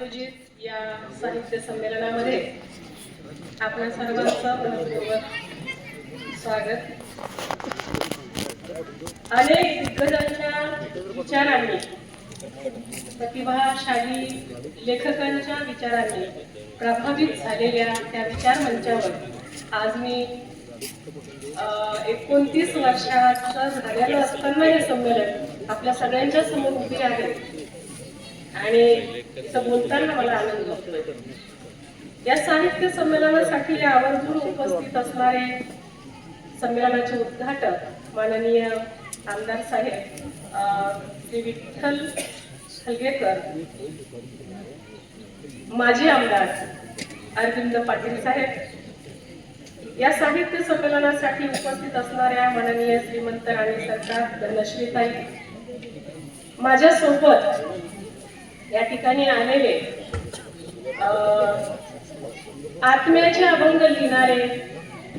आयोजित या साहित्य संमेलनामध्ये आपल्या सर्वांचं मनपूर्वक स्वागत. अनेक दिग्गजांच्या विचारांनी, प्रतिभाशाली लेखकांच्या विचारांनी प्रभावित झालेल्या त्या विचार मंचावर आज मी 29 वर्षाचं झालेलं असताना हे संमेलन आपल्या सगळ्यांच्या समोर उभी आहे आणि इथं बोलताना मला आनंद होतोय. या साहित्य संमेलनासाठी आवर्जून उपस्थित असणारे संमेलनाचे उद्घाटक माननीय आमदार साहेब श्री विठ्ठल हलगेकर, माजी आमदार अरविंद पाटील साहेब, या साहित्य संमेलनासाठी उपस्थित असणाऱ्या माननीय श्रीमंत राणी सरकार धनश्रीताई, माझ्या सोबत या ठिकाणी आलेले आत्म्याचे अभंग लिहिणारे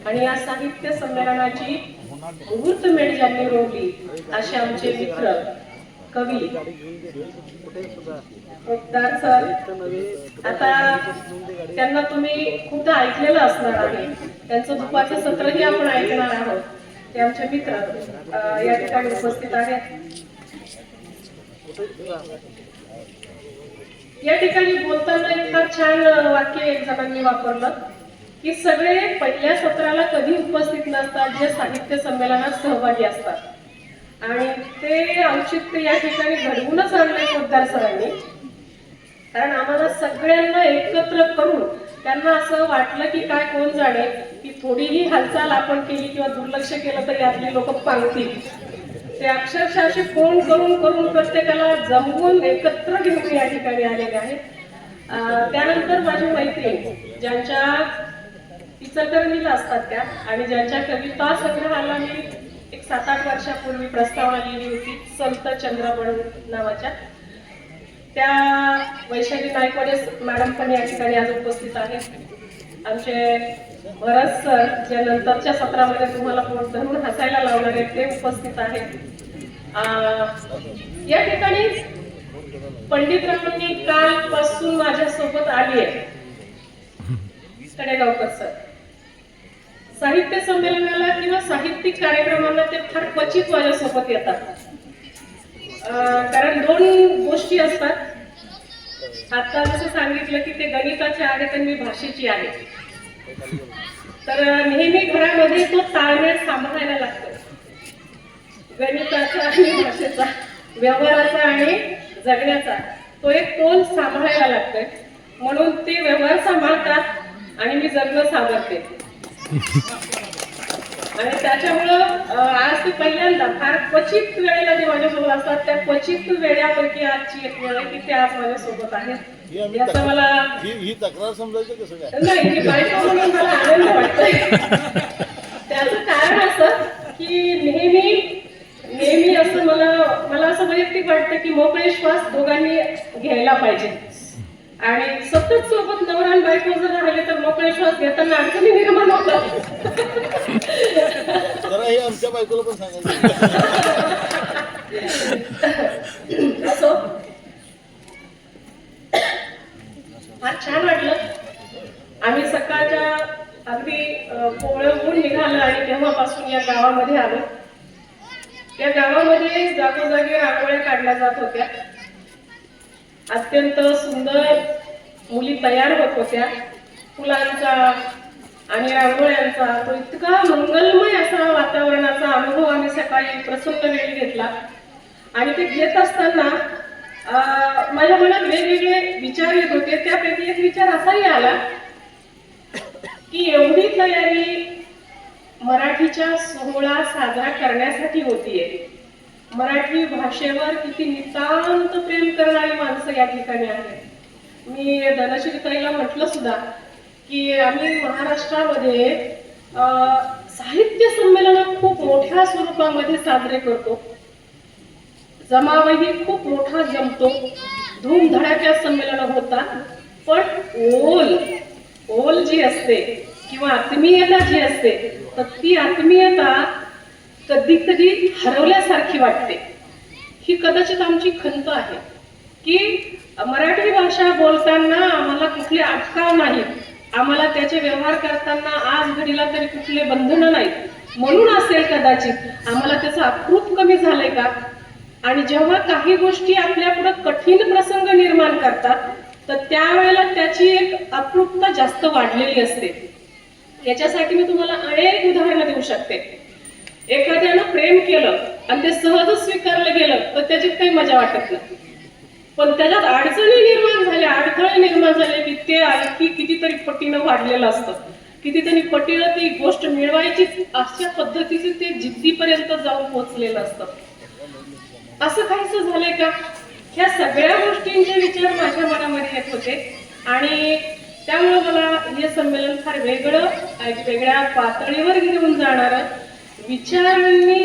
आणि या साहित्य संमेलनाची मुहूर्तमेढ ज्यांनी रोवली असे आमचे मित्र कवी पोपदार सर. आता त्यांना तुम्ही खूप ऐकलेलं असणार आहे, त्यांचं दुपारचं सत्रही आपण ऐकणार आहोत. ते आमचे मित्र या ठिकाणी उपस्थित आहेत. या ठिकाणी बोलताना एक फार छान वाक्य एक जणांनी वापरलं की सगळे पहिल्या सत्राला कधी उपस्थित नसतात जे साहित्य संमेलनात सहभागी असतात, आणि ते औचित्य या ठिकाणी घडवूनच आणले पोद्दार सरांनी. कारण आम्हाला सगळ्यांना एकत्र करून त्यांना असं वाटलं की काय कोण जाणे की थोडीही हालचाल आपण केली किंवा दुर्लक्ष केलं तर यातली लोक पांगतील. ते अक्षरशः असे फोन करून करून प्रत्येकाला जमवून एकत्र घेऊन या ठिकाणी आलेले आहेत. त्यानंतर माझी मैत्रीण ज्यांच्या इचलकरंजीला असतात त्या आणि ज्यांच्या कविता संग्रहाला मी एक 7-8 वर्षापूर्वी प्रस्तावना लिहिली होती संत चंद्रबळ नावाच्या, त्या वैशाली नायकवाडे मॅडम पण या ठिकाणी आज उपस्थित आहेत. आमचे भरत सर ज्या नंतरच्या सत्रामध्ये तुम्हाला पोट धरून हसायला लावणार आहेत ते उपस्थित आहेत. या ठिकाणी पंडितरावांनी कालपासून माझ्यासोबत आली आहे कडेगावकर सर. साहित्य संमेलनाला किंवा साहित्यिक कार्यक्रमांना ते फार क्वचित माझ्यासोबत येतात, कारण 2 गोष्टी असतात. आता जसं सांगितलं की ते गणिताचे आहेत आणि मी भाषेची आहे, तर नेहमी घरामध्ये तो ताळमेळ सांभाळायला लागतो, गणिताचा आणि भाषेचा, व्यवहाराचा आणि जगण्याचा. तो एक तोल सांभाळायला लागतोय, म्हणून ते व्यवहार सांभाळतात आणि मी जगणं सावरते. आणि त्याच्यामुळं आज ते पहिल्यांदा फार क्वचित वेळेला जे माझ्यासोबत असतात त्या क्वचित वेळापैकी आजची एक वेळ आहे की ते आज माझ्यासोबत आहेत. याचा मला ही तक्रार समजायचं कसं काय नाही, ही बायको म्हणून मला आनंद वाटतोय. त्याचं कारण असं की नेहमी असं मला असं वैयक्तिक वाटतं की मोकळे श्वास दोघांनी घ्यायला पाहिजे, आणि सतत सोबत नवरा आणि बायको जर राहिले तर मोकळे श्वास घेताना अडचणी निर्माण होतात. जरा हे आमच्या बायकोला पण सांगायचं. असो, फार छान वाटलं. आम्ही सकाळच्या अगदी कोवळं निघालं आणि तेव्हापासून या गावामध्ये आलो. या गावामध्ये जागोजागी रांगोळ्या काढल्या जात होत्या. अत्यंत सुंदर मुली तयार होत होत्या. फुलांचा आणि रांगोळ्यांचा तो इतका मंगलमय असा वातावरणाचा अनुभव आम्ही सकाळी प्रसन्न वेळी घेतला. आणि ते घेत असताना माझ्या मनात वेगवेगळे विचार येत होते. त्यापैकी एक विचार असाही आला की एवढी तयारी मराठीच्या सोहळा साजरा करण्यासाठी होतीये. मराठी भाषेवर किती नितांत प्रेम करणारी माणसं या ठिकाणी आहेत. मी धनश्रीताईला म्हटलं सुद्धा की आम्ही महाराष्ट्रामध्ये साहित्य संमेलन खूप मोठ्या स्वरूपामध्ये साजरे करतो. जमावही खूप मोठा जमतो, धूमधडाक्यात संमेलन होतात, पण ओल जी असते किंवा आत्मीयता जी असते तर ती आत्मीयता कधी कधी हरवल्यासारखी वाटते. ही कदाचित आमची खंत आहे की मराठी भाषा बोलताना आम्हाला कुठले अटकाव नाहीत, आम्हाला त्याचे व्यवहार करताना आज घडीला तरी कुठले बंधनं नाहीत. म्हणून असेल कदाचित आम्हाला त्याचं अप्रूप कमी झालंय का. आणि जेव्हा काही गोष्टी आपल्या पुढे कठीण प्रसंग निर्माण करतात तर त्यावेळेला त्याची एक अप्रूपता जास्त वाढलेली असते. याच्यासाठी मी तुम्हाला अनेक उदाहरणं देऊ शकते. एखाद्यानं प्रेम केलं आणि ते सहजच स्वीकारलं गेलं तर त्याच्यात काही मजा वाटत नाही. पण त्याच्यात अडचणी निर्माण झाल्या, अडथळे निर्माण झाले की ते आणखी कितीतरी पटीनं वाढलेलं असतं. कितीतरी पटीनं ती गोष्ट मिळवायची अशा पद्धतीचे ते जिद्दीपर्यंत जाऊन पोहोचलेलं असतं. असं काहीच झालंय का. ह्या सगळ्या गोष्टींचे विचार माझ्या मनामध्ये येत होते आणि त्यामुळे मला हे संमेलन फार वेगळं, वेगळ्या पातळीवर घेऊन जाणारं,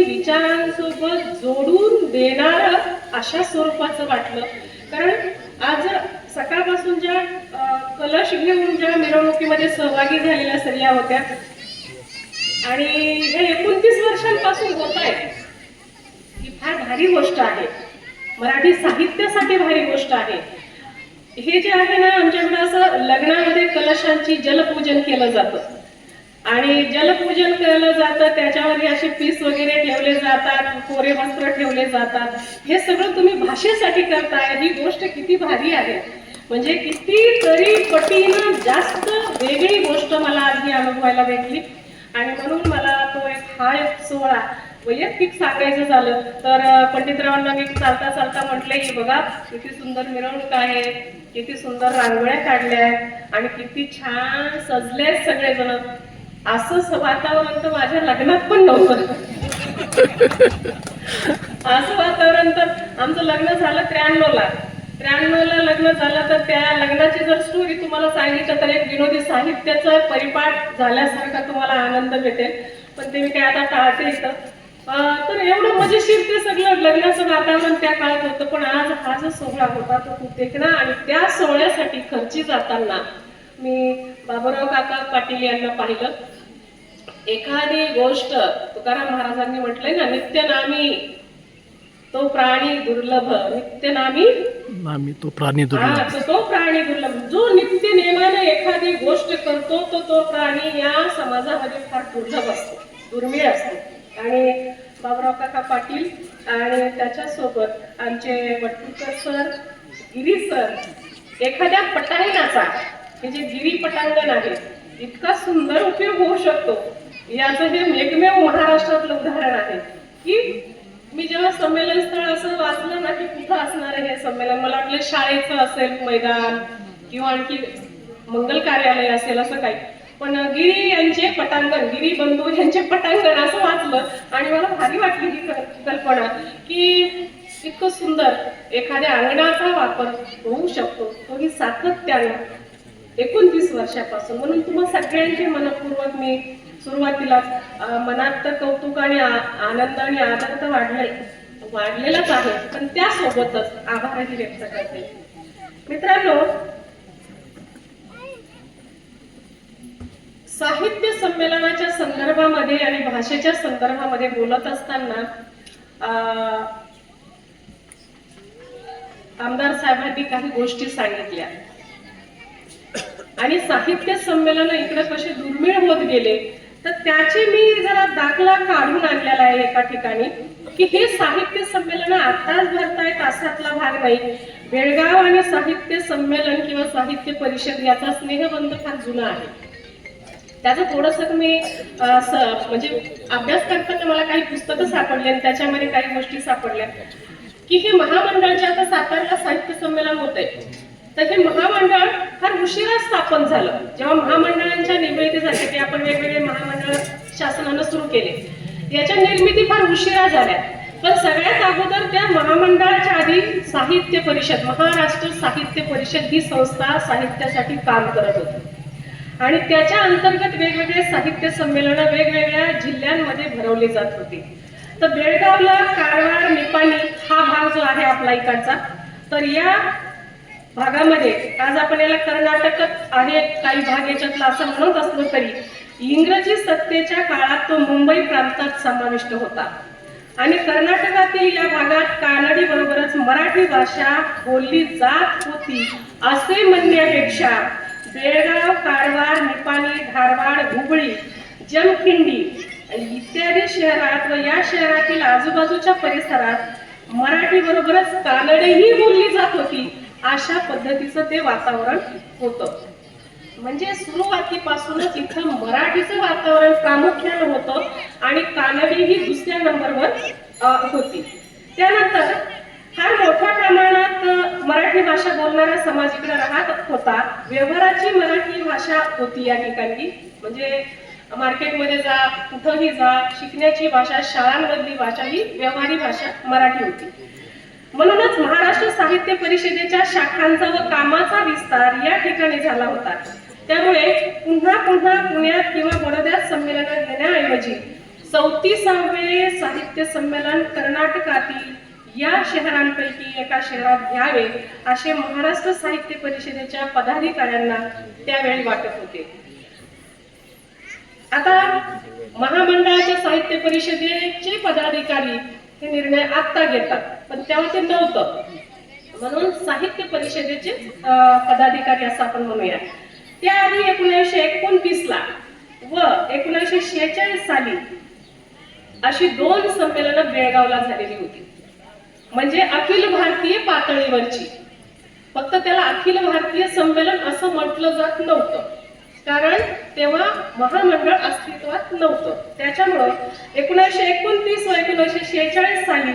विचारांसोबत जोडून देणारं अशा स्वरूपाचं वाटलं. कारण आज सकाळपासून ज्या कलश घेऊन ज्या मिरवणुकीमध्ये सहभागी झालेल्या स्त्रिया होत्या आणि हे 29 वर्षांपासून होत आहे, ही फार भारी गोष्ट आहे. मराठी साहित्यासाठी भारी गोष्ट आहे. हे जे आहे ना, आमच्याकडे असं लग्नामध्ये कलशांची जलपूजन केलं जातं आणि जलपूजन केलं जातं, त्याच्यामध्ये असे पीस वगैरे ठेवले जातात, कोरे वस्त्र ठेवले जातात. हे सगळं तुम्ही भाषेसाठी करताय, ही गोष्ट किती भारी आहे. म्हणजे कितीतरी पटीनं जास्त वेगळी गोष्ट मला आधी अनुभवायला भेटली. आणि म्हणून मला तो हा एक सोहळा वैयक्तिक सांगायचं झालं तर पंडितरावांना मी चालता चालता म्हटलंय की बघा किती सुंदर मिरवणूक आहे, किती सुंदर रांगोळ्या काढल्या आणि किती छान सजले सगळेजण. असं वातावरण तर माझ्या लग्नात पण नव्हतं. असं वातावरण तर आमचं लग्न झालं 93ला लग्न झालं. तर त्या लग्नाची जर स्टोरी तुम्हाला सांगितलं तर एक विनोदी साहित्याचा परिपाठ झाल्यासारखा तुम्हाला आनंद भेटेल, पण ते मी काय आता टाळते इथं. तर एवढं मजेशीर ते सगळं लग्नाचं वातावरण त्या काळात होतं. पण आज हा जो सोहळा होता तो खूप देखणा आणि त्या सोहळ्यासाठी खर्ची जाताना मी बाबुराव काका पाटील यांना पाहिलं. एखादी गोष्ट तुकाराम महाराजांनी म्हटलंय ना, नित्यनामी तो प्राणी दुर्लभ, नित्यनामी तो प्राणी दुर्लभ. तो प्राणी दुर्लभ. जो नित्य नेमाने एखादी गोष्ट करतो तो प्राणी या समाजामध्ये फार दुर्लभ असतो, दुर्मिळ असतो. आणि बाबुराव काका पाटील आणि त्याच्यासोबत आमचे वटकुकर सर, गिरी सर, एखाद्या पटांगणाचा हे जे गिरी पटांगण आहे इतका सुंदर उपयोग होऊ शकतो याचं हे एकमेव महाराष्ट्रातलं उदाहरण आहे. की मी जेव्हा संमेलन स्थळ असं वाचलं ना की कुठं असणार आहे हे संमेलन, मला वाटलं शाळेचं असेल मैदान किंवा आणखी मंगल कार्यालय असेल असं काही, पण गिरी यांचे पटांगण, गिरी बंधू यांचे पटांगण असं वाचलं आणि मला भारी वाटली ही कल्पना की इतकं सुंदर एखाद्या अंगणाचा वापर होऊ शकतो, तोही सातत्यानं 29 वर्षापासून. म्हणून तुम्हा सगळ्यांचे मनपूर्वक मी सुरुवातीला मनात तर कौतुक आणि आनंद आणि आदर तर वाढलेलाच आहे, पण त्यासोबतच आभारही व्यक्त करते. मित्रांनो, साहित्य संमेलनाच्या संदर्भामध्ये आणि भाषेच्या संदर्भामध्ये बोलत असताना आमदार साहेबांनी काही गोष्टी सांगितल्या आणि साहित्य संमेलन इकडे कसे दुर्मिळ होत गेले तर त्याचे मी जरा दाखला काढून आणलेला आहे एका ठिकाणी की हे साहित्य संमेलन आताच भरतायत असातला भाग नाही. बेळगाव आणि साहित्य संमेलन किंवा साहित्य परिषद याचा स्नेहबंध फार जुना आहे. त्याचं थोडंसं मी म्हणजे अभ्यास करताना मला काही पुस्तकं सापडले आणि त्याच्यामध्ये काही गोष्टी सापडल्या की हे महामंडळाच्या आता सातारला साहित्य संमेलन होत आहे तर हे महामंडळ फार उशिरा स्थापन झालं. जेव्हा महामंडळांच्या निर्मितीसाठी आपण वेगवेगळे महामंडळ शासनानं सुरू केले, याच्या निर्मिती फार उशिरा झाल्या. पण सगळ्यात अगोदर त्या महामंडळाच्या आधी साहित्य परिषद, महाराष्ट्र साहित्य परिषद ही संस्था साहित्यासाठी काम करत होती आणि त्याच्या अंतर्गत वेगवेगळे साहित्य संमेलन वेगवेगळ्या जिल्ह्यांमध्ये भरवली जात होती. तर बेळगावला कारवार, निपाणी हा भाग जो आहे आपला इकडचा, तर या भागामध्ये आज आपण याला कर्नाटकात आहे काही भाग याच्यातला असं म्हणत असलो तरी इंग्रजी सत्तेच्या काळात तो मुंबई प्रांतात समाविष्ट होता आणि कर्नाटकातील या भागात कानडी बरोबरच मराठी भाषा बोलली जात होती असे म्हणण्यापेक्षा बेळगाव, कारवार, निपाणी, धारवाड, हुबळी, जमखिंडी इत्यादी शहरात व या शहरातील आजूबाजूच्या परिसरात मराठी बरोबरच कानडीही बोलली जात होती अशा पद्धतीचं ते वातावरण होतं. म्हणजे सुरुवातीपासूनच इथं मराठीचं वातावरण प्रामुख्यानं होतं आणि कानडी ही दुसऱ्या नंबरवर होती. त्यानंतर फार मोठ्या प्रमाणात मराठी भाषा बोलणारा समाज इकडे राहत होता. व्यवहाराची मराठी भाषा होती या ठिकाणी. म्हणजे मार्केटमध्ये जा, कुठंही जा, शिकण्याची भाषा, शाळांमधली भाषा ही व्यवहारी भाषा मराठी होती. म्हणूनच महाराष्ट्र साहित्य परिषदेच्या शाखांचा व कामाचा विस्तार या ठिकाणी झाला होता. त्यामुळे पुन्हा पुन्हा पुण्यात किंवा बडोद्यात संमेलन घेण्याऐवजी 34वे साहित्य संमेलन कर्नाटकातील या शहरांपैकी एका शहरात घ्यावे असे महाराष्ट्र साहित्य परिषदेच्या पदाधिकाऱ्यांना त्यावेळी वाटत होते. आता महामंडळाच्या साहित्य परिषदेचे पदाधिकारी हे निर्णय आत्ता घेतात, पण तेव्हा ते नव्हतं. म्हणून साहित्य परिषदेचे पदाधिकारी असं आपण म्हणूया. त्याआधी 1929 ला व 1946 साली अशी 2 संमेलनं बेळगावला झालेली होती. म्हणजे अखिल भारतीय पातळीवरची. फक्त त्याला अखिल भारतीय संमेलन असं म्हटलं जात नव्हतं, कारण तेव्हा महामंडळ अस्तित्वात नव्हतं. त्याच्यामुळं 1929 व 1946 साली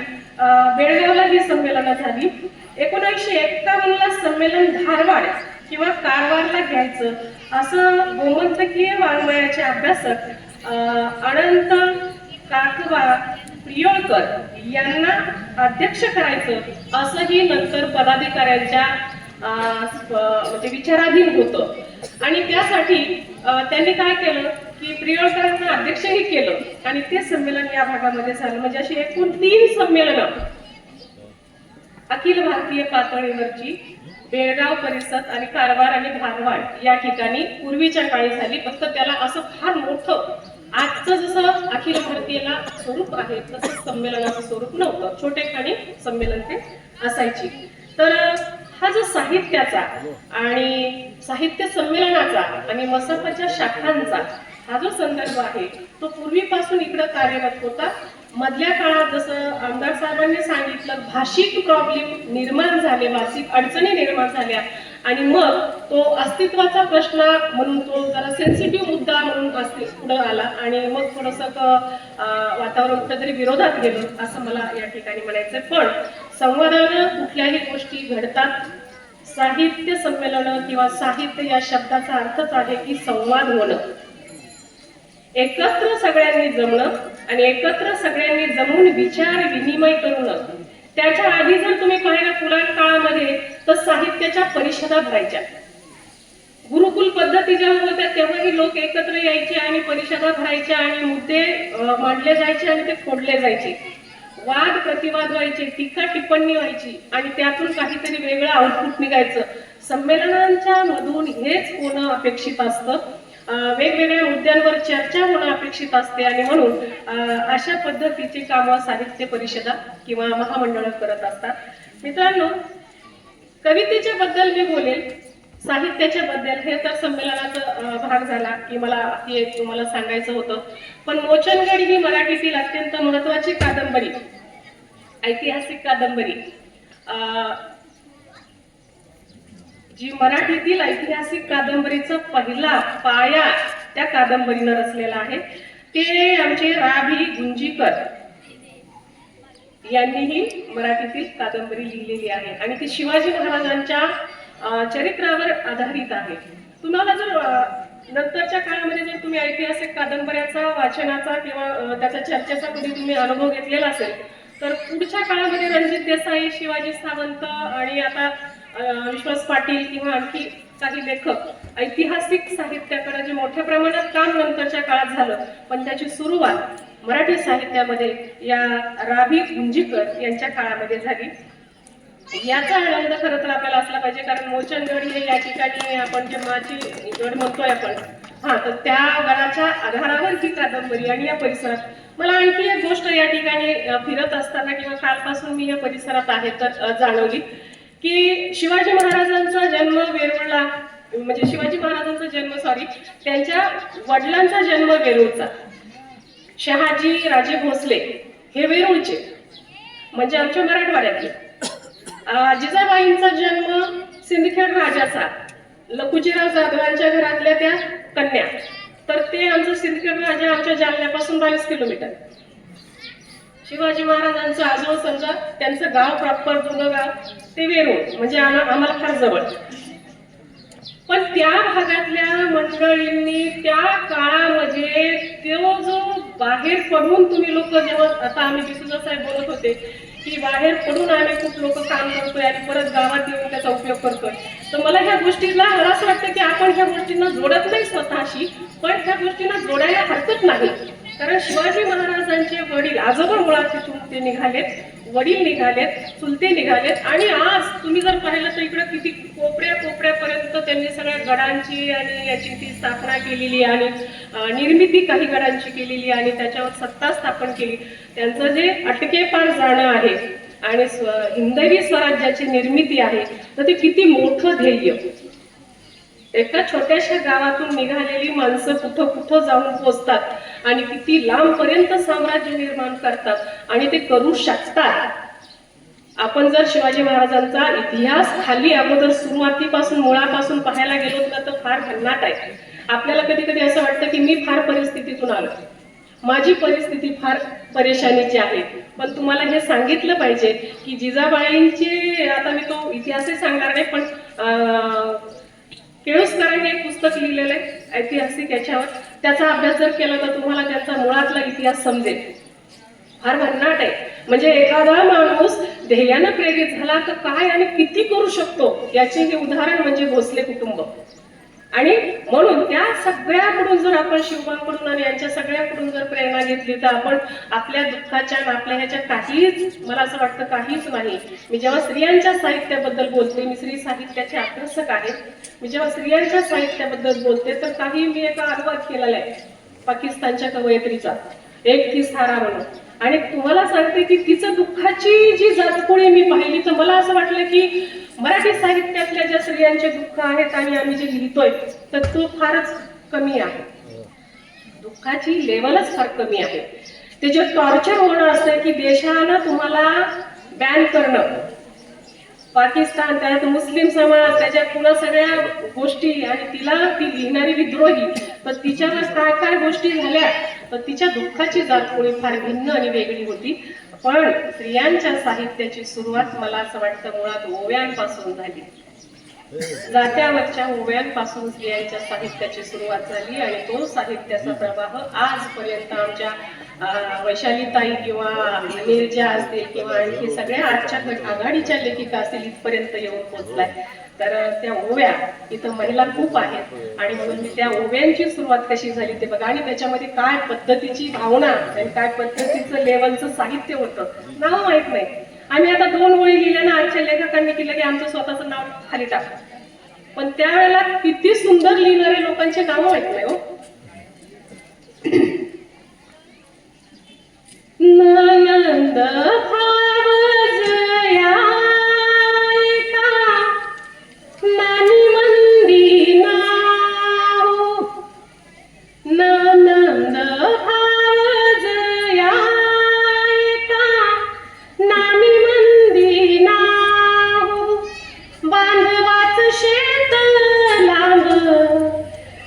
बेळगावला ही संमेलनं झाली. 1951 ला संमेलन धारवाड किंवा कारवारला घ्यायचं असं गोमंतकीय वाङ्मयाचे अभ्यासक अनंत काकवा प्रियोळकर यांना अध्यक्ष करायचं असंही नंतर पदाधिकाऱ्यांच्या म्हणजे विचाराधीन होतं. आणि त्यासाठी त्यांनी काय केलं की प्रियोळकरांना अध्यक्षही केलं आणि ते संमेलन या भागामध्ये झालं. म्हणजे अशी एकूण 3 संमेलनं अखिल भारतीय पातळीवरची बेळगाव परिसर आणि कारवार आणि धारवाड या ठिकाणी पूर्वीच्या काळी झाली. फक्त त्याला असं फार मोठं आजचं जसं अखिल भारतीयला स्वरूप आहे तसं संमेलनाचं स्वरूप नव्हतं. छोटेखानी संमेलन ते असायची. तर हा जो साहित्याचा आणि साहित्य संमेलनाचा आणि मसापाच्या शाखांचा हा जो संदर्भ आहे तो पूर्वीपासून इकडे कार्यरत होता. मधल्या काळात जसं आमदार साहेबांनी सांगितलं भाषिक प्रॉब्लेम निर्माण झाले, भाषिक अडचणी निर्माण झाल्या आणि मग तो अस्तित्वाचा प्रश्न म्हणून तो जरा सेन्सिटिव्ह मुद्दा म्हणून पुढे आला आणि मग थोडंसं वातावरण कुठेतरी विरोधात गेलं असं मला या ठिकाणी म्हणायचंय. पण संवादानं कुठल्याही गोष्टी घडतात. साहित्य संमेलन किंवा साहित्य या शब्दाचा अर्थच आहे की संवाद होणं, एकत्र सगळ्यांनी जमणं आणि एकत्र सगळ्यांनी जमून विचार विनिमय करणं. त्याच्या आधी जर तुम्ही पाहिलं पुराण काळामध्ये तर साहित्याच्या परिषदा भरायच्या. गुरुकुल पद्धती जेव्हा होत्या तेव्हाही लोक एकत्र यायचे आणि परिषदा भरायच्या आणि मुद्दे मांडले जायचे आणि ते फोडले जायचे. वाद प्रतिवाद व्हायचे, टीका टिप्पणी व्हायची आणि त्यातून काहीतरी वेगळं आउटपुट निघायचं. संमेलनांच्या मधून हेच होणं अपेक्षित असतं. वेगवेगळ्या मुद्द्यांवर चर्चा होणं अपेक्षित असते आणि म्हणून अशा पद्धतीची कामं साहित्य परिषदा किंवा महामंडळ करत असतात. मित्रांनो, कवितेच्या बद्दल मी बोलेल, साहित्याच्या बद्दल हे तर संमेलनाचा भाग झाला की मला हे तुम्हाला सांगायचं होतं. पण मोचनगड ही मराठीतील अत्यंत महत्वाची कादंबरी, ऐतिहासिक कादंबरी, जी मराठीतील ऐतिहासिक कादंबरीचा पहिला पाया त्या कादंबरीनं रचलेला आहे. ते आमचे रा.भी. गुंजीकर यांनीही मराठीतील कादंबरी लिहिलेली आहे आणि ती शिवाजी महाराजांच्या चरित्रावर आधारित आहे. तुम्हाला जर नंतरच्या काळामध्ये जर तुम्ही ऐतिहासिक कादंबऱ्याचा वाचनाचा किंवा त्याचा चर्चेचा कधी तुम्ही अनुभव घेतलेला असेल तर पुढच्या काळामध्ये रणजित देसाई, शिवाजी सावंत आणि आता विश्वास पाटील किंवा आणखी काही लेखक ऐतिहासिक साहित्याकडे जे मोठ्या प्रमाणात काम नंतरच्या काळात झालं, पण त्याची सुरुवात मराठी साहित्यामध्ये या रा.भी. गुंजीकर यांच्या काळामध्ये झाली. याचा आनंद खरं तर आपल्याला असला पाहिजे, कारण मोचनगड हे या ठिकाणी आपण जे माची गड म्हणतोय आपण हा, तर त्या गडाच्या आधारावर ही कादंबरी आणि या परिसरात मला आणखी एक गोष्ट या ठिकाणी फिरत असताना किंवा कालपासून मी या परिसरात आहे तर जाणवली की शिवाजी महाराजांचा जन्म वेरूळला, म्हणजे शिवाजी महाराजांचा जन्म त्यांच्या वडिलांचा जन्म वेरूळचा. शहाजी राजे भोसले हे वेरूळचे, म्हणजे आमच्या मराठवाड्यातले. जिजाबाईंचा जन्म सिंदखेड राजाचा, लखुजीराव जाधवांच्या घरातल्या त्या कन्या. तर ते आमचं सिंदखेड राजा आमच्या जालन्यापासून 22 किलोमीटर. शिवाजी महाराजांचं आजोळ समजा त्यांचं गाव प्रॉपर जुनं गाव ते वेरूळ, म्हणजे आम्हाला फार जवळ. पण त्या भागातल्या मंडळींनी त्या काळामध्ये तो जो बाहेर पडून तुम्ही लोक जेव्हा, आता आम्ही डिसूजा साहेब बोलत होते की बाहेर पडून आम्ही खूप लोक काम करतोय आणि परत गावात येऊन त्याचा उपयोग करतोय, तर मला ह्या गोष्टीला मला असं वाटतं की आपण ह्या गोष्टींना जोडत नाही स्वतःशी, पण ह्या गोष्टींना जोडायला हरकत नाही. कारण शिवाजी महाराजांचे वडील, आजोबा मुळात तिथून ते निघालेत, वडील निघालेत, चुलते निघालेत, आणि आज तुम्ही जर पाहिलं तर इकडे किती कोपऱ्या कोपऱ्यापर्यंत त्यांनी सगळ्या गडांची आणि याची ती स्थापना केलेली आणि निर्मिती काही गडांची केलेली आणि त्याच्यावर सत्ता स्थापन केली. त्यांचं जे अटकेपार जाणं आहे आणि हिंदवी स्वराज्याची निर्मिती आहे, तर ते किती मोठं ध्येय. एका छोट्याशा गावातून निघालेली माणसं कुठं कुठं जाऊन पोचतात आणि किती लांब पर्यंत साम्राज्य निर्माण करतात आणि ते करू शकतात. आपण जर शिवाजी महाराजांचा इतिहास खाली अगोदर सुरुवातीपासून मुळापासून पाहायला गेलो ना तर फार भन्नाट आहे. आपल्याला कधी कधी असं वाटतं की मी फार परिस्थितीतून आलो, माझी परिस्थिती फार परेशानीची आहे. पण तुम्हाला हे सांगितलं पाहिजे की जिजाबाईंचे, आता मी तो इतिहासही सांगणार नाही, पण केळुसकरांनी एक पुस्तक लिहिलेलं आहे ऐतिहासिक याच्यावर, त्याचा अभ्यास जर केला तर तुम्हाला त्याचा मुळातला इतिहास समजेल. फार भन्नाट आहे. म्हणजे एखादा माणूस ध्येयानं प्रेरित झाला तर काय आणि किती करू शकतो याचे हे उदाहरण म्हणजे भोसले कुटुंब. आणि म्हणून त्या सगळ्याकडून जर आपण शिवबांकडून आणि यांच्या सगळ्याकडून जर प्रेरणा घेतली तर आपण आपल्या दुःखाच्या आपल्या ह्याच्या काहीच, मला असं वाटतं काहीच नाही. मी जेव्हा स्त्रियांच्या साहित्याबद्दल बोलते, मी स्त्री साहित्याचे अभ्यासक आहे, मी जेव्हा स्त्रियांच्या साहित्याबद्दल बोलते तर काही मी एका अनुवाद केलेला आहे पाकिस्तानच्या कवयित्रीचा, एक थी सारा म्हणून. आणि तुम्हाला सांगते की तिचं दुःखाची जी जातकुळी मी पाहिली तर मला असं वाटलं की मराठी साहित्यातल्या ज्या स्त्रियांचे दुःख आहेत आणि आम्ही जे लिहितोय तर तो फारच कमी आहे. दुःखाची लेवलच फार कमी आहे. ते जे टॉर्चर होणं असतं की देशानं तुम्हाला बॅन करणं, पाकिस्तान, त्यात मुस्लिम समाज, त्याच्यात पुन्हा सगळ्या गोष्टी, आणि तिला ती लिहिणारी विद्रोही, तर तिच्यावर काय काय गोष्टी झाल्या, तर तिच्या दुःखाची जातकुळी फार भिन्न आणि वेगळी होती. पण स्त्रियांच्या साहित्याची सुरुवात मला असं वाटतं मुळात ओव्यांपासून झाली. जात्यावरच्या ओव्यांपासून स्त्रियांच्या साहित्याची सुरुवात झाली आणि तो साहित्याचा प्रवाह आजपर्यंत आमच्या वैशालीताई किंवा मिरजा असतील किंवा आणखी सगळ्या आजच्या आघाडीच्या लेखिका असतील इथपर्यंत येऊन पोहोचलाय. तर त्या ओव्या, इथं महिला खूप आहेत आणि म्हणून मी त्या ओव्यांची सुरुवात कशी झाली ते बघा, आणि त्याच्यामध्ये काय पद्धतीची भावना आणि काय पद्धतीचं लेवलचं साहित्य होतं नाव माहित नाही. आम्ही आता 2 ओळी लिहिल्या ना, आजच्या लेखकांनी केलं की आमचं स्वतःचं नाव खाली टाकलं, पण त्यावेळेला किती सुंदर लिहिणारे लोकांचे नाव माहित नाही हो. नंद भावजया नानी मंदी नाव, नंद भावजया नानी मंदी नाव, बांधवाच शेत लांब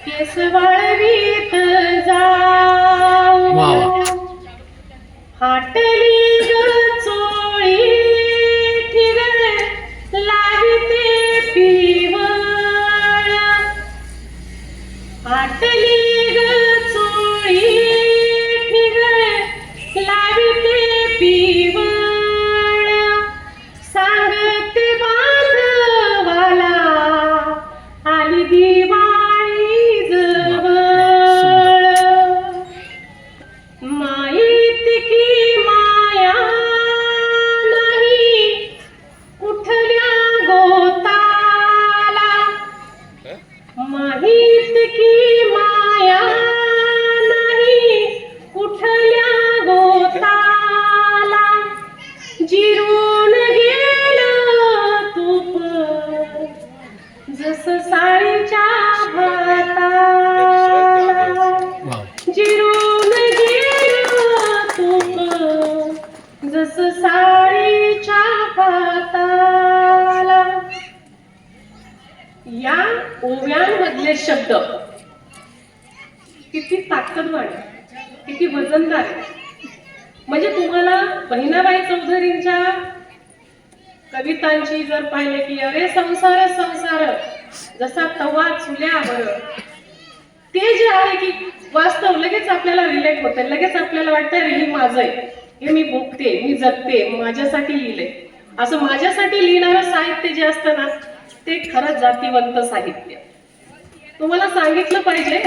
केस वाळवीत जाऊ, हाटली ग चोळी ठिग लाविते पिवळ, हाटली ग चोळी ठिग लाविते पिवळ, सांगते बांधवाला आली दिवाळी जवळ, माईत की माया नाही कुठल्या गोताला, माहीत की माया साळीच्या भाताला जिरून गेलं तूप जस साळीच्या भाताला. या ओव्यांमधले शब्द किती ताकदवान आहे, किती वजनदार आहे. म्हणजे तुम्हाला बहिणाबाई चौधरींच्या कवितांची जर पाहिले की अरे संसार संसार जसा तवा चुल्यावर, ते जे आहे की वास्तव लगेच आपल्याला रिलेट होते, लगेच आपल्याला वाटतं हे माझं आहे, हे मी भोगते, मी जगते, माझ्यासाठी लिहिलंय. असं माझ्यासाठी लिहिणारं साहित्य जे असतं ना ते खरंच जातीवंत साहित्य. तुम्हाला सांगितलं पाहिजे,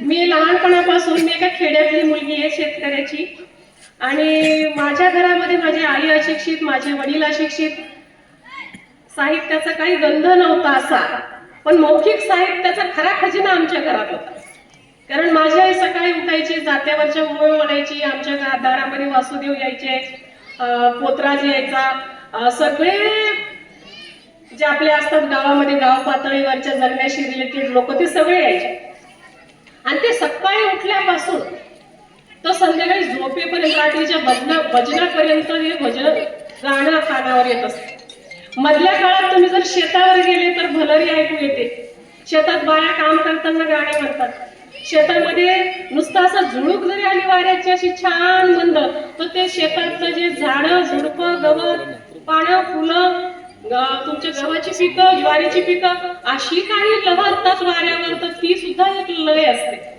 मी लहानपणापासून मी एका खेड्यातली मुलगी आहे, शेतकऱ्याची, आणि माझ्या घरामध्ये माझी आई अशिक्षित, माझे वडील अशिक्षित. साहित्याचा काही गंध नव्हता असा, पण मौखिक साहित्याचा खरा खजिना आमच्या घरात होता. कारण माझी आई सकाळी उठायची, जात्यावरच्या ओळ म्हणायची, आमच्या दारामध्ये वासुदेव यायचे, पोतराज यायचा, सगळे जे आपले असतात गावामध्ये, गाव पातळीवरच्या जगण्याशी रिलेटेड लोक, ते सगळे यायचे. आणि ते सकाळी उठल्यापासून तर संध्याकाळी झोपेपर्यंत, रात्रीच्या भजनापर्यंत हे भजन गाणं कानावर येत असते. मधल्या काळात तुम्ही जर शेतावर गेले तर भलरी ऐकू येते. शेतात बाया काम करताना गाणे म्हणतात. शेतामध्ये नुसतं असं झुळूक जरी आली वाऱ्याची अशी छान मंद, तर ते शेतातलं जे झाडं झुडपं, गवत, पानं, फुलं, तुमच्या गव्हाची पिकं, ज्वारीची पिकं अशी काही लहरतात वाऱ्यावर, तर ती सुद्धा एक लय असते.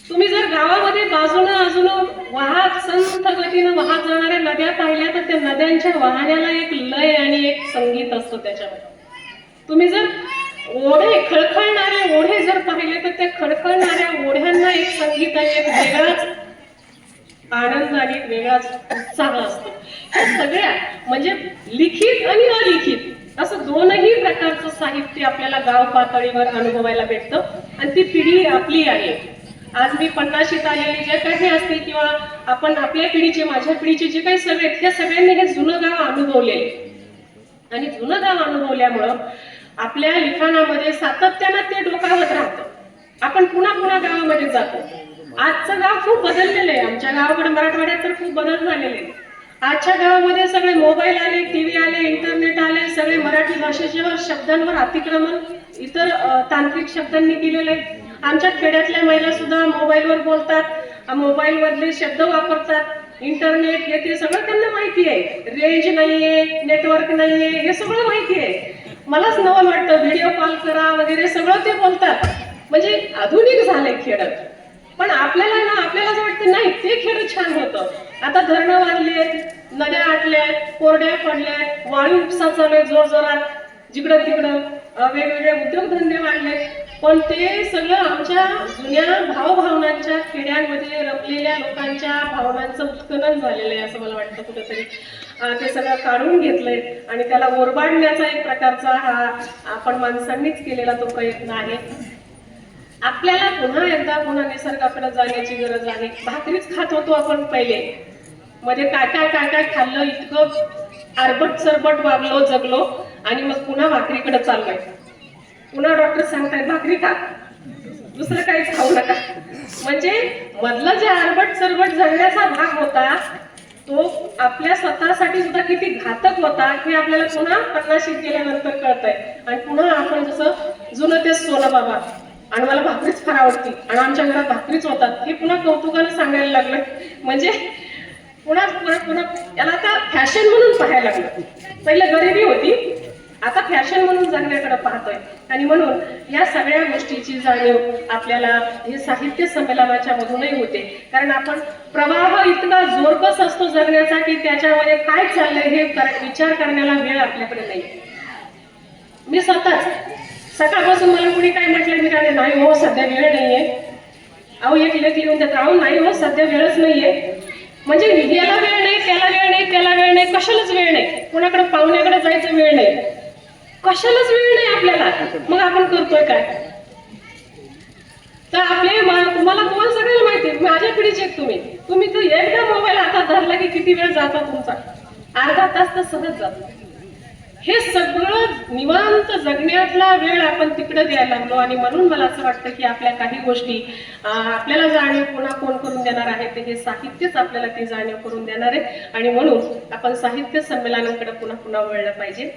तुम्ही जर गावामध्ये बाजूनं अजून वाहत संथ गतीनं वाहत जाणाऱ्या नद्या पाहिल्या तर त्या नद्यांच्या वाहण्याला एक लय आणि एक संगीत असतो त्याच्यामध्ये. तुम्ही जर ओढे, खळखळणारे ओढे जर पाहिले तर त्या खळखळणाऱ्या ओढ्यांना एक संगीत आणि एक वेगळाच आनंद आणि एक वेगळाच उत्साह असतो. या सगळ्या म्हणजे लिखित आणि अलिखित असं दोनही प्रकारचं साहित्य आपल्याला गाव पातळीवर अनुभवायला भेटतं. आणि ती पिढी आपली आहे. आज मी 50शीत आलेले जे काही असतील किंवा आपण आपल्या पिढीचे, माझ्या पिढीचे जे काही सगळे, त्या सगळ्यांनी हे जुनं गाव अनुभवलेले. आणि जुनं गाव अनुभवल्यामुळं आपल्या लिखाणामध्ये सातत्यानं ते डोकावत राहतं. आपण पुन्हा पुन्हा गावामध्ये जातो. आजचं गाव खूप बदललेलं आहे. आमच्या गावाकडे मराठवाड्यात तर खूप बदल झालेले. आजच्या गावामध्ये सगळे मोबाईल आले, टीव्ही आले, इंटरनेट आले, सगळे मराठी भाषेच्या शब्दांवर अतिक्रमण इतर तांत्रिक शब्दांनी केलेलं आहे. आमच्या खेड्यातल्या महिला सुद्धा मोबाईलवर बोलतात, मोबाईल मधले शब्द वापरतात, इंटरनेट हे ते सगळं त्यांना माहिती आहे. रेंज नाहीये, नेटवर्क नाहीये, हे सगळं माहिती आहे. मलाच नवल वाटतं, व्हिडिओ कॉल करा वगैरे सगळं ते बोलतात. म्हणजे आधुनिक झालंय खेड. पण आपल्याला ना, आपल्याला असं वाटतं नाही, ते खेड छान होतं. आता धरणं बांधलेत, नद्या आटल्यात, कोरड्या पडल्यात, वाळू उपसा चालू आहे जोर जोरात, जिकडं तिकडं वेगवेगळे उद्योगधंदे वाढले. पण ते सगळं आमच्या जुन्या भावभावनांच्या खेड्यांमध्ये रमलेल्या लोकांच्या भावनांचं उत्खनन झालेलं आहे असं मला वाटतं. कुठेतरी ते सगळं काढून घेतलंय आणि त्याला ओरबाडण्याचा एक प्रकारचा हा आपण माणसांनीच केलेला तो प्रयत्न आहे. आपल्याला पुन्हा निसर्गाकडे जाण्याची गरज आहे. भाकरीच खात होतो आपण पहिले, मध्ये काय काय काय काय खाल्लं, इतकं आरबट सरबट वागलो, जगलो, आणि मग पुन्हा भाकरीकडे चाललोय. पुन्हा डॉक्टर सांगतायत भाकरी खा, दुसरं काहीच खाऊ नका. म्हणजे मधला जे आरबट सरबट जगण्याचा भाग होता तो आपल्या स्वतःसाठी सुद्धा किती घातक होता हे आपल्याला पुन्हा 50शीत गेल्यानंतर कळतंय. आणि पुन्हा आपण जसं जुनं ते सोनं बाबा आणि मला भाकरीच फार आवडती आणि आमच्या घरात भाकरीच होतात हे पुन्हा कौतुकानं सांगायला लागलं. म्हणजे पुन्हा पुन्हा पुन्हा याला आता फॅशन म्हणून पाहायला लागलं. पहिले गरिबी होती, आता फॅशन म्हणून जगण्याकडे पाहतोय. आणि म्हणून या सगळ्या गोष्टीची जाणीव आपल्याला हे साहित्य संमेलनाच्या मधूनही होते. कारण आपण प्रवाह इतका जोरकस असतो जगण्याचा की त्याच्यामध्ये काय चाललंय हे विचार करण्याला वेळ आपल्याकडे नाही. मी स्वतःच सकाळपासून मला कुणी काय म्हटलं मी काय नाही हो सध्या वेळ नाहीये, अहो एक लेख लिहून देतात, अहो नाही हो सध्या वेळच नाहीये. म्हणजे याला वेळ नाही, त्याला वेळ नाही, त्याला वेळ नाही, कशालाच वेळ नाही. कुणाकडे पाहुण्याकडे जायचं वेळ नाही, कशालाच वेळ नाही आपल्याला. मग आपण करतोय काय? तर तुम्हाला सगळ्याला माहिती आहे, माझ्या पिढीचे तुम्ही तर एकदा मोबाईल हातात धरला की किती वेळ जातो तुमचा, अर्धा तास तर सहज जातो. हे सगळं निवांत जगण्यातला वेळ आपण तिकडे द्यायला लागलो. आणि म्हणून मला असं वाटतं की आपल्या काही गोष्टी आपल्याला जाणीव पुन्हा कोण करून देणार आहे, ते हे साहित्यच आपल्याला ती जाणीव करून देणार आहे. आणि म्हणून आपण साहित्य संमेलनाकडे पुन्हा पुन्हा वळलं पाहिजे.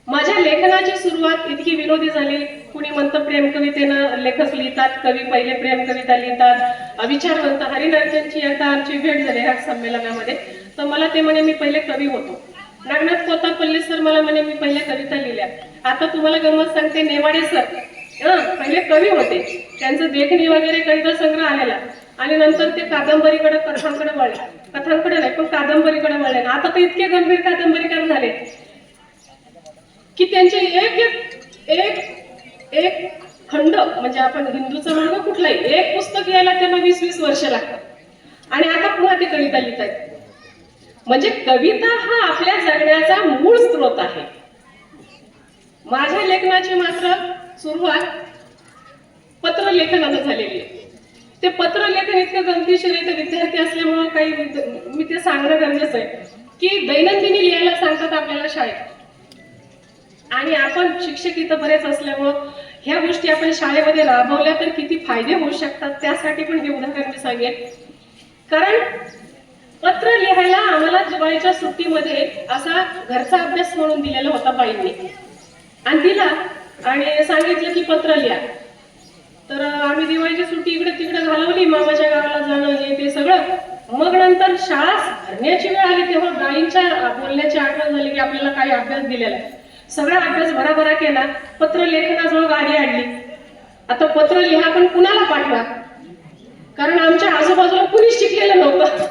माझ्या लेखनाची सुरुवात इतकी विनोदी झाली. कुणी म्हणतं प्रेम कवितेनं लेखक लिहितात, कवी पहिले प्रेम कविता लिहितात. विचारवंत हरिनारायणची एकदा आमची भेट झाली ह्या संमेलनामध्ये. तर मला ते म्हणे मी पहिले कवी होतो. नागनाथ कोतापल्ली सर मला म्हणे मी पहिल्या कविता लिहिल्या. आता तुम्हाला गंमत सांगते, नेवाडे सर पहिले कवी होते. त्यांचं देखणी वगैरे कविता संग्रह आलेला आणि नंतर ते कादंबरीकडे कथांकडे वळले. कथांकडे नाही पण कादंबरीकडे वळले. आता तर इतके गंभीर कादंबरीकार झाले की त्यांचे एक एक एक खंड म्हणजे आपण हिंदूचं म्हणून कुठलाही एक पुस्तक यायला त्यांना 20-20 वर्ष लागतात आणि आता पुन्हा ते कविता लिहित आहेत. म्हणजे कविता हा आपल्या जगण्याचा मूळ स्रोत आहे. माझ्या लेखनाची मात्र सुरुवात पत्र लेखनानं झालेली आहे. ते पत्र लेखन इतकं गमतीशीर आहे. विद्यार्थी असल्यामुळं काही मी ते सांगणं गरजेचं आहे की दैनंदिनी लिहायला सांगतात आपल्याला शाळेत आणि आपण शिक्षक इथं बरेच असल्यामुळं ह्या गोष्टी आपण शाळेमध्ये राबवल्या तर किती फायदे होऊ शकतात त्यासाठी पण हे उदाहरण मी सांगेन. कारण पत्र लिहायला आम्हाला दिवाळीच्या सुट्टीमध्ये असा घरचा अभ्यास म्हणून दिलेला होता बाईंनी आणि दिला आणि सांगितलं की पत्र लिहा. तर आम्ही दिवाळीची सुट्टी इकडे तिकडे घालवली, मामाच्या गावाला जाणं हे ते सगळं. मग नंतर शाळा भरण्याची वेळ आली तेव्हा बाईंच्या बोलण्याची आठवण झाली की आपल्याला काही अभ्यास दिलेला आहे. सगळा अभ्यास भराभरा केला. पत्र लेखनाजवळ गाडी आणली. आता पत्र लिहा पण कुणाला पाठवा, कारण आमच्या आजूबाजूला कुणीच शिकलेलं नव्हतं.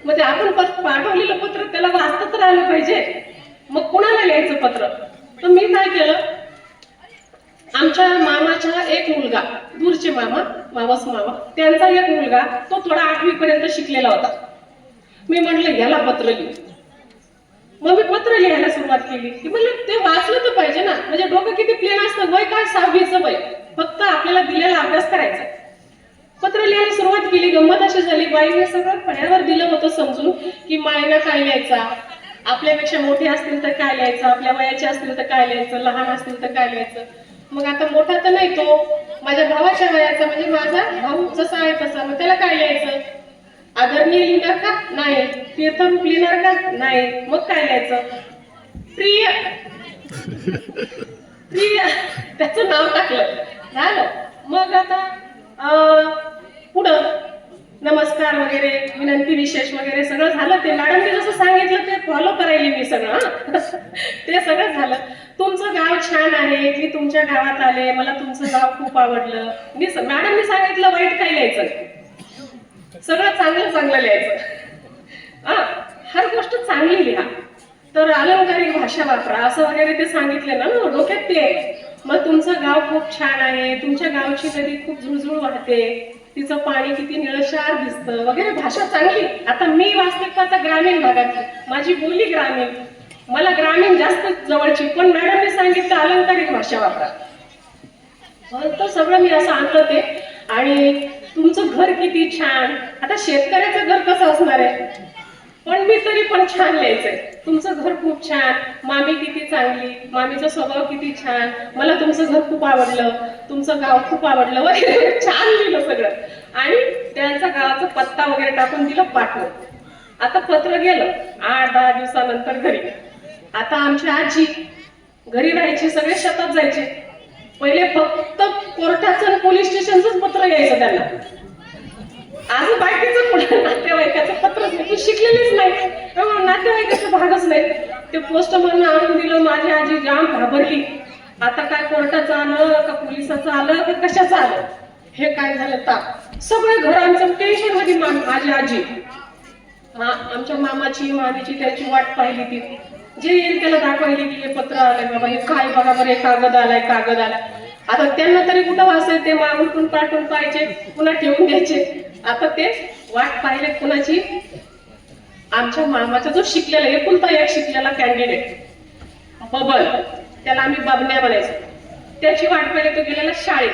मग ते आपण पाठवलेलं पत्र त्याला वाचता तर आलं पाहिजे. मग कुणाला लिहायचं पत्र. तर मी काय केलं, आमच्या मामाचा एक मुलगा, दूरचे मामा, मावस मामा, त्यांचा एक मुलगा, तो थोडा 8वी पर्यंत शिकलेला होता. मी म्हटलं याला पत्र लिहू. मग मी पत्र लिहायला सुरुवात केली की म्हणलं ते वाचलं तर पाहिजे ना. म्हणजे डोकं किती प्लेन असतं, वय काय 6वीचं वय, फक्त आपल्याला दिलेला अभ्यास करायचा. पत्र लिहायला सुरुवात केली. गंमत अशी झाली, बाईने सगळं फळ्यावर दिलं होतं समजून की मायनं काय लिहायचा, आपल्यापेक्षा मोठे असतील तर काय लिहायचं, आपल्या वयाचे असतील तर काय लिहायचं, लहान असतील तर काय लिहायचं. मग आता मोठा तर नाही, तो माझ्या भावाच्या वयाचा, म्हणजे माझा भाऊ जसा आहे तसा. मग त्याला काय लिहायचं, आदरणीय लिहिणार का, नाही. तीर्थरूप लिहिणार का, नाही. मग काय लिहायचं, प्रिय प्रिय, त्याचं नाव टाकलं, झालं. मग आता पुढं नमस्कार वगैरे, विनंती विशेष वगैरे सगळं झालं. ते मॅडमने जसं सांगितलं ते फॉलो करायली मी सगळं. ते सगळं झालं. तुमचं गाव छान आहे, मी तुमच्या गावात आले, मला तुमचं गाव खूप आवडलं. मॅडमने सांगितलं वाईट काय लिहायचं, सगळं चांगलं चांगलं लिहायचं. हर गोष्ट चांगली लिहा. तर अलंकारिक भाषा वापरा असं वगैरे ते सांगितले ना, डोक्यात ते. मग तुमचं गाव खूप छान आहे, तुमच्या गावची नदी खूप झुळझुळ वाहते, तिचं पाणी किती निळशार दिसतं वगैरे, भाषा चांगली. आता मी वास्तविकता ग्रामीण भागातली, माझी बोली ग्रामीण, मला ग्रामीण जास्त जवळची, पण मॅडमने सांगितलं अलंकारिक भाषा वापरा. तर सगळं मी असं आणलं ते. आणि तुमचं घर किती छान. आता शेतकऱ्याचं घर कसं असणार आहे, पण मी तरी पण छान लिहायचंय. तुमचं घर खूप छान, मामी किती चांगली, मामीचा स्वभाव किती छान, मला तुमचं घर खूप आवडलं, तुमचं गाव खूप आवडलं वगैरे छान लिहिलं सगळं. आणि त्यांचा गावाचा पत्ता वगैरे टाकून दिलं पाठवून. आता पत्र गेलं 8-10 दिवसानंतर घरी. आता आमची आजी घरी राहायची, सगळे शेतात जायचे. पहिले फक्त कोर्टाचं पोलीस स्टेशनच पत्र यायचं त्यांना. आज बाकीचं पुढे नातेवाईकाचं पत्रच नाही, शिकलेलीच नाही, नातेवाईकाचा भागच नाही. ते पोस्टमन आणून दिलं. माझी आजी जाम घाबरली. आता काय कोर्टाचं आलं का पोलिसाचं आलं का कशाचं आलं, हे काय झालं ताप. सगळे घर आमचं टेन्शन मध्ये. माझी आजी आमच्या मामाची मामीची त्यांची वाट पाहिली. ती जे येईल त्याला दाखवायली की हे पत्र आलंय बाबा, हे काय बघा बरं, हे कागद आलाय कागद आलाय. आता त्यांना तरी कुठं वाचायचं, ते मागून पाठवून पाहायचे, पुन्हा ठेवून द्यायचे. आता ते वाट पाहिले कुणाची, आमच्या मामाचा जो शिकलेला, एकुलता एक शिकलेला कॅन्डिडेट बबन, त्याला आम्ही बबन्या म्हणायचो, त्याची वाट पाहिली. तो गेलेला शाळेत.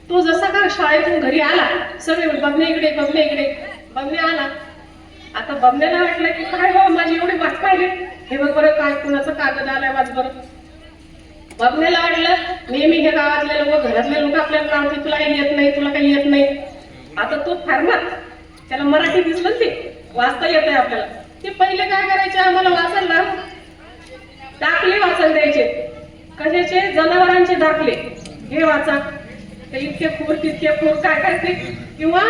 तो जसा का शाळेतून घरी आला, सगळे बबन्या इकडे बबन्या इकडे, बबन्या आला आता बबण्याला वाटलं की काय बाबा माझी एवढी वाट पाहिली, हे बघ बरं काय कुणाचं कागद आलाय वाच बरं. बबण्याला वाटलं नेहमी हे गावातले लोक घरातले लोक आपल्याला नावते तुला काही येत नाही, तुला काही येत नाही. आता तो फार्मर, त्याला मराठी दिसलं ते वाचता येत आहे आपल्याला. ते पहिले काय करायचे, आम्हाला वाचायला दाखले वाचायला द्यायचे. कशाचे? जनावरांचे दाखले. हे वाचा, ते इतके खूर तितके खूर काय काय ते, किंवा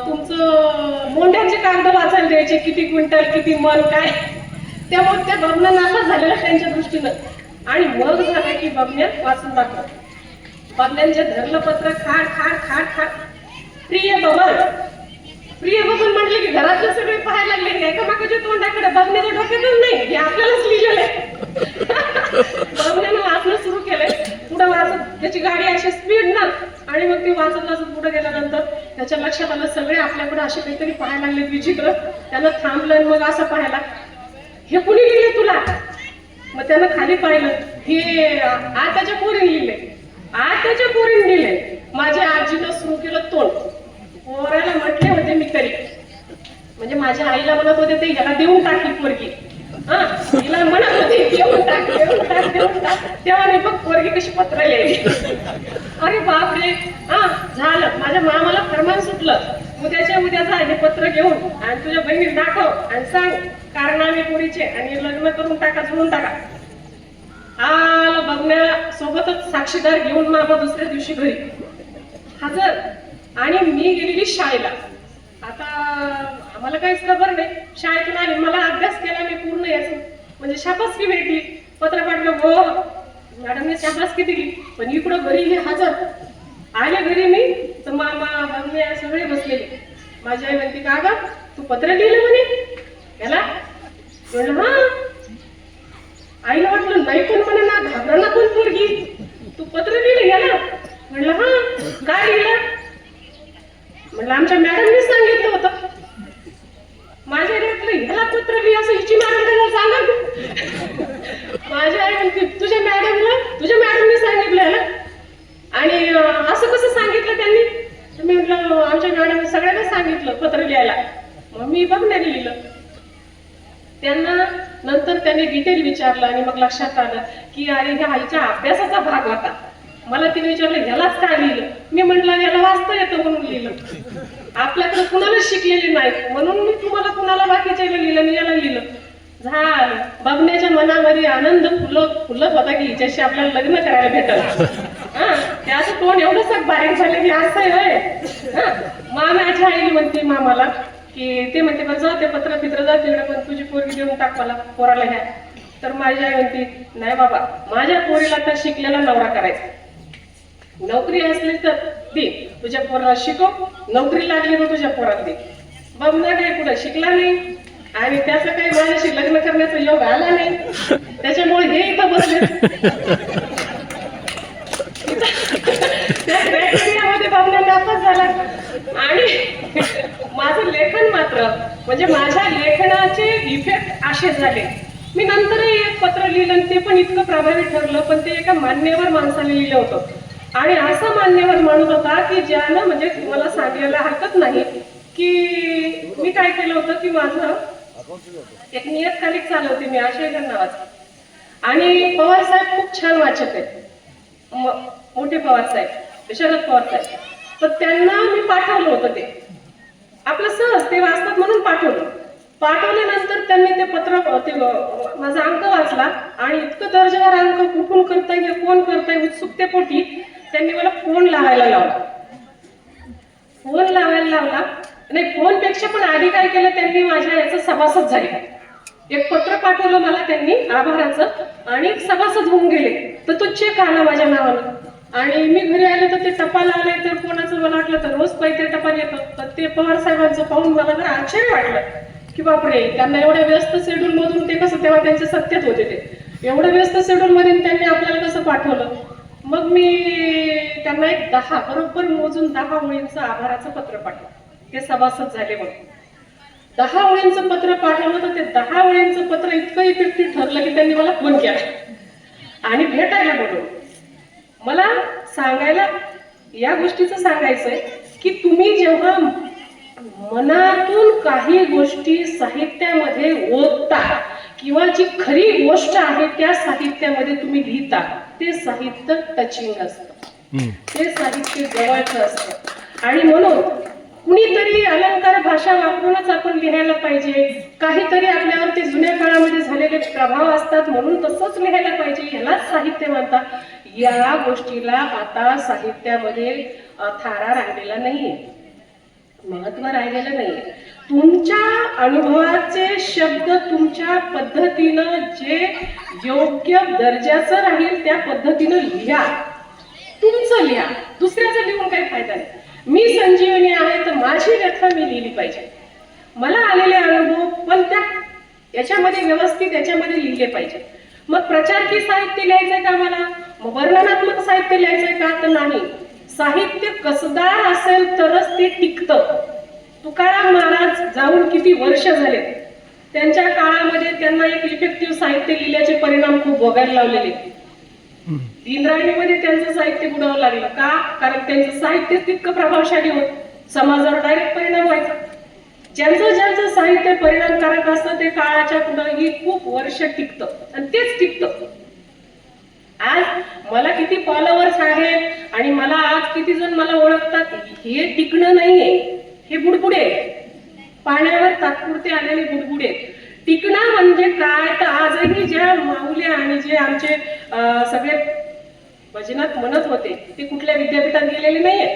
तुमचं मोंढ्यांचे कागद वाचायला द्यायचे, किती क्विंटल किती मन काय. त्यामुळे त्या बबना नापास झालेला त्यांच्या दृष्टीनं. आणि मग झालं की बबन्या वाचून दाखवत. बबन्यांचे धरलं पत्र, खाड खाड खाड खाड. प्रिय बबन, प्रिय बबन म्हटले की घरातले सगळे पाहायला लागले, एकामेकाच्या तोंडाकडे. बबण्याच्या डोक्यातच नाही, हे आपल्यालाच लिहिलेलं आहे. बबण्यानं वाचणं सुरू केलंय, पुढे वाचत त्याची गाडी अशी स्पीड ना. आणि मग ती वाचत वाचत पुढे गेल्यानंतर त्याच्या लक्षात आलं सगळे आपल्याकडे असे काहीतरी पाहायला लागले विचित्र. त्यानं थांबलं आणि मग असं पाहायला, हे कुणी लिहिले तुला? मग त्यानं खाली पाहिलं, हे आताच्या पोरीने लिहिले, आताच्या पोरीने लिहिले. माझ्या आजीनं सुरू केलं तोंड. पोराला म्हटले होते मी तरी, म्हणजे माझ्या आईला म्हणत होते ते याला देऊन टाकली पोरगी. हा, तिला म्हणत होते देऊन टाक देऊन टाक देऊन टाक. तेव्हा नाही बघ पोरगी कशी पत्र लिहिली. अरे बापरे. हा झालं, माझ्या मामाला फरमान सुटलं, उद्याच्या उद्या जा हे पत्र घेऊन आणि तुझ्या बहिणीला दाखव आणि सांग कारनामे पोरीचे आणि लग्न करून टाका, जुळून टाका. आला बघण्या सोबतच साक्षीदार घेऊन मामा दुसऱ्या दिवशी घरी हजर. आणि मी गेलेली शाळेला. आता आम्हाला काहीच खबर नाही, शाळेतून आली, मला अभ्यास केला मी पूर्ण याचं, म्हणजे शाबासकी भेटली. पत्र पाठवलं, हो मॅडमने शाबासकी दिली. पण इकडं घरी हे हजर. आले घरी मी तर मामा बघणे सगळे बसलेले. माझी आई म्हणते का ग तू पत्र लिहिलं म्हणे याला? म्हणलं हा. आईला वाटलं नाही पण म्हणे ना घाबरा ना कोण पोरगी, तू पत्र लिहिलं याला? म्हणलं हा. काय लिहिलं? म्हणलं आमच्या मॅडमने सांगितलं होतं. माझ्या आई म्हटलं ह्याला पत्र लिहि असं हिची मॅडम सांगा. माझ्या आई म्हणते तुझ्या मॅडमने सांगितलं ह्याला? आणि असं कसं सांगितलं त्यांनी? मी म्हटलं आमच्या मॅडमने सगळ्यांना सांगितलं पत्र लिहायला. मग मी बघण्याने लिहिलं. त्यांना नंतर त्यांनी डिटेल विचारलं आणि मग लक्षात आलं की अरे ह्या आईच्या अभ्यासाचा भाग होता. मला तिने विचारलं ह्यालाच काय लिहिलं? मी म्हटलं याला वाचता येतं म्हणून लिहिलं. आपल्याकडे कुणाला शिकलेली नाही म्हणून मी तुम्हाला कुणाला बाकीच्या लिहिलं, मी याला लिहिलं. झालं. बघण्याच्या मनामध्ये आनंद फुलत होता की हिच्याशी आपल्याला लग्न करायला भेटल. हा, त्याचं तोंड एवढंच बारीक झालं की असं आहे. मामाच्या आईला म्हणते मामाला की ते म्हणते बरं जा ते पत्र फित्र जा तिकडे, पण तुझी पोरगी देऊन टाक मला पोराला ह्या. तर माझी आई म्हणते नाही बाबा माझ्या पोरीला तर शिकलेला नवरा करायचा, नोकरी असली तर दे, तुझ्या पोराला शिकव, नोकरी लागली तर तुझ्या पोराला दे. बबना काही पुढे शिकला नाही आणि त्याचं काही माझ्याशी लग्न करण्याचा योग आला नाही, त्याच्यामुळे हे इथं बसले. त्या बबना नापास झाला. आणि माझं लेखन मात्र म्हणजे माझ्या लेखनाचे इफेक्ट असे झाले. मी नंतरही एक पत्र लिहिलं आणि ते पण इतकं प्रभावी ठरलं, पण ते एका मान्यवर माणसाने लिहिलं होतं. आणि असा मान्यवर माणूस होता की ज्यानं म्हणजे तुम्हाला सांगायला हरकत नाही की मी काय केलं होतं की माझं एक नियतकालिक चालवते मी आशयघन नावाचं. आणि पवार साहेब खूप छान वाचक आहेत, मोठे पवार साहेब, शरद पवार साहेब. तर त्यांना मी पाठवलं होतं ते आपलं सहज ते वाचतात म्हणून पाठवलं. पाठवल्यानंतर त्यांनी ते पत्र माझा अंक वाचला आणि इतकं दर्जेदार अंक कुठून करता येईल कोण करता येईल उत्सुकतेपोटी त्यांनी मला फोन लावायला लावला. नाही फोनपेक्षा पण आधी काय केलं त्यांनी माझ्या याचं सभासद झाले. एक पत्र पाठवलं मला त्यांनी आभाराचं आणि सभासद होऊन गेले. तर तो चेक आला माझ्या नावानं आणि मी घरी आले तर ते टपाल आले तर कोणाचं मला वाटलं तर रोज पैसे टपाल येतं. तर ते पवार साहेबांचं पाहून मला जरा आश्चर्य वाटलं की बापरे त्यांना एवढ्या व्यस्त शेड्यूल मधून ते कसं, तेव्हा त्यांचे सत्यात होते ते एवढं व्यस्त शेड्यूल मधून त्यांनी आपल्याला कसं पाठवलं. मग मी त्यांना एक बरोबर मोजून 10 ओळींचं आभाराचं पत्र पाठवलं. ते सभासद झाले म्हणून 10 ओळींचं पत्र पाठवलं. तर ते 10 ओळींचं पत्र इतकं इफेक्टिव्ह ठरलं की त्यांनी मला फोन केला आणि भेटायला बोलवलं. मला सांगायला या गोष्टीचं सांगायचंय की तुम्ही जेव्हा मनातून काही गोष्टी साहित्यामध्ये ओतता किंवा जी खरी गोष्ट आहे त्या साहित्यामध्ये तुम्ही लिहिता, ते साहित्य टचिंग असतं, ते साहित्य जवळचं असतं. आणि म्हणून कुणीतरी अलंकार भाषा वापरूनच आपण लिहायला पाहिजे, काहीतरी आपल्यावर ते जुन्या काळामध्ये झालेले प्रभाव असतात म्हणून तसंच लिहायला पाहिजे, यालाच साहित्य म्हणतात. या गोष्टीला आता साहित्यामध्ये थारा राहिलेला नाहीये, महत्व राहिलेलं नाहीये. तुमच्या अनुभवाचे शब्द तुमच्या पद्धतीनं जे योग्य दर्जाचं राहील त्या पद्धतीनं लिहा, तुमचं लिहा, दुसऱ्याचं लिहून काही फायदा नाही. मी संजीवनी आहे तर माझी व्यथा मी लिहिली पाहिजे, मला आलेले अनुभव पण त्या याच्यामध्ये व्यवस्थित याच्यामध्ये लिहिले पाहिजे. मग प्रचारकी साहित्य लिहायचंय का मला, मग वर्णनात्मक साहित्य लिहायचंय का, तर नाही. साहित्य कसदार असेल तरच ते टिकतं. तुकाराम महाराज जाऊन किती वर्ष झाले, त्यांच्या काळामध्ये त्यांना एक इफेक्टिव्ह साहित्य लिहिल्याचे परिणाम खूप भोगायला लावलेले. इंद्रायणीमध्ये त्यांचं साहित्य बुडावं लागलं का, कारण त्यांचं साहित्य तितकं प्रभावशाली होत, समाजावर डायरेक्ट परिणाम व्हायचा. ज्यांचं साहित्य परिणामकारक असतं ते काळाच्या पुढेही खूप वर्ष टिकतं आणि तेच टिकतं. आज मला किती फॉलोअर्स आहेत आणि मला आज किती जण मला ओळखतात, हे टिकणं नाहीये, हे बुडबुडे, पाण्यावर तात्पुरते आलेले बुडबुडे. टिकणं म्हणजे काय, तर आजही ज्या माऊल्या आणि जे आमचे सगळे भजनात म्हणत होते ते कुठल्या विद्यापीठात गेलेले नाहीये,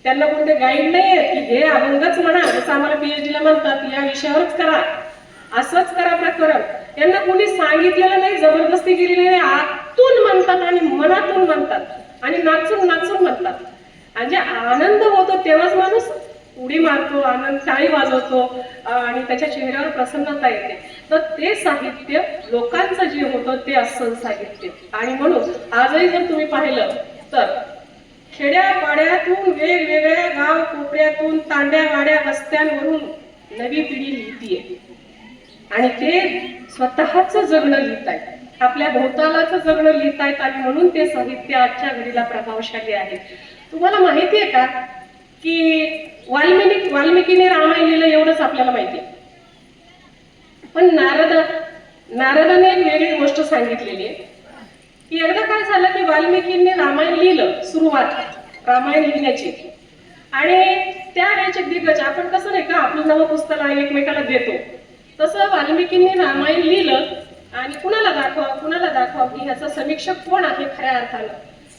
त्यांना कोणते गाईड नाहीये की हे अभंगच म्हणा, जसं आम्हाला PhD ला म्हणतात या विषयावरच करा, असंच करा प्रकरण. यांना कोणी सांगितलेलं नाही, जबरदस्ती केलेली नाही, आतून म्हणतात आणि मनातून म्हणतात आणि नाचून म्हणतात. आणि जे आनंद होतो तेव्हाच माणूस उडी मारतो, आनंद टाळी वाजवतो आणि त्याच्या चेहऱ्यावर प्रसन्नता येते. तर ते साहित्य लोकांचं जे होतं ते अस्सल साहित्य. आणि म्हणून आजही जर तुम्ही पाहिलं तर खेड्यापाड्यातून वेगवेगळ्या गाव कोपऱ्यातून तांड्या गाड्या वस्त्यांवरून नवी पिढी लिहितीये आणि ते स्वतःच जगणं लिहितायत, आपल्या भोवतालाच जगणं लिहितायत आणि म्हणून ते साहित्य आजच्या घडीला प्रभावशाली आहे. तुम्हाला माहिती आहे का की वाल्मिकीने रामायण लिहिलं एवढंच आपल्याला माहिती आहे, पण नारदाने एक वेगळी गोष्ट सांगितलेली आहे की एकदा काय झालं की वाल्मिकींनी रामायण लिहिलं, सुरुवात रामायण लिहिण्याची, आणि त्यावेळेचे दिग्गज, आपण कसं नाही का आपलं नवं पुस्तक एकमेकाला देतो, तसं वाल्मिकींनी रामायण लिहिलं आणि कुणाला दाखवा की ह्याचा समीक्षक कोण आहे खऱ्या अर्थानं.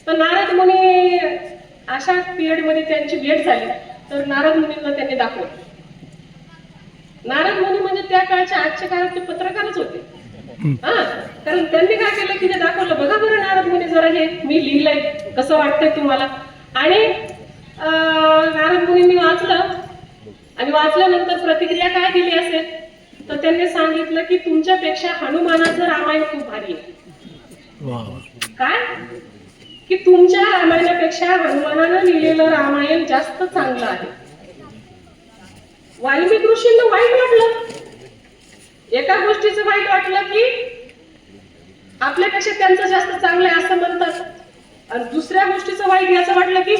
तर नारद मुनी, अशा पिरियड मध्ये त्यांची भेट झाली, तर नारद मुनींना त्यांनी दाखवलं. नारद मुनी म्हणजे त्या काळच्या आजच्या काळात ते पत्रकारच होते. कारण त्यांनी काय केलं की ते दाखवलं, बघा बरं नारद मुनी जरा हे मी लिहिलंय, कसं वाटतंय तुम्हाला. आणि नारद मुनींनी वाचलं आणि वाचल्यानंतर प्रतिक्रिया काय दिली असेल, तर त्यांनी सांगितलं की तुमच्यापेक्षा हनुमानाचं रामायण खूप भारी आहे. काय की तुमच्या रामायणापेक्षा हनुमानानं लिहिलेलं रामायण जास्त चांगलं आहे. वाल्मिक ऋषींना वाईट वाटलं, एका गोष्टीचं वाईट वाटलं की आपल्यापेक्षा त्यांचं जास्त चांगलं आहे असं म्हणतात, आणि दुसऱ्या गोष्टीचं वाईट याचं वाटलं की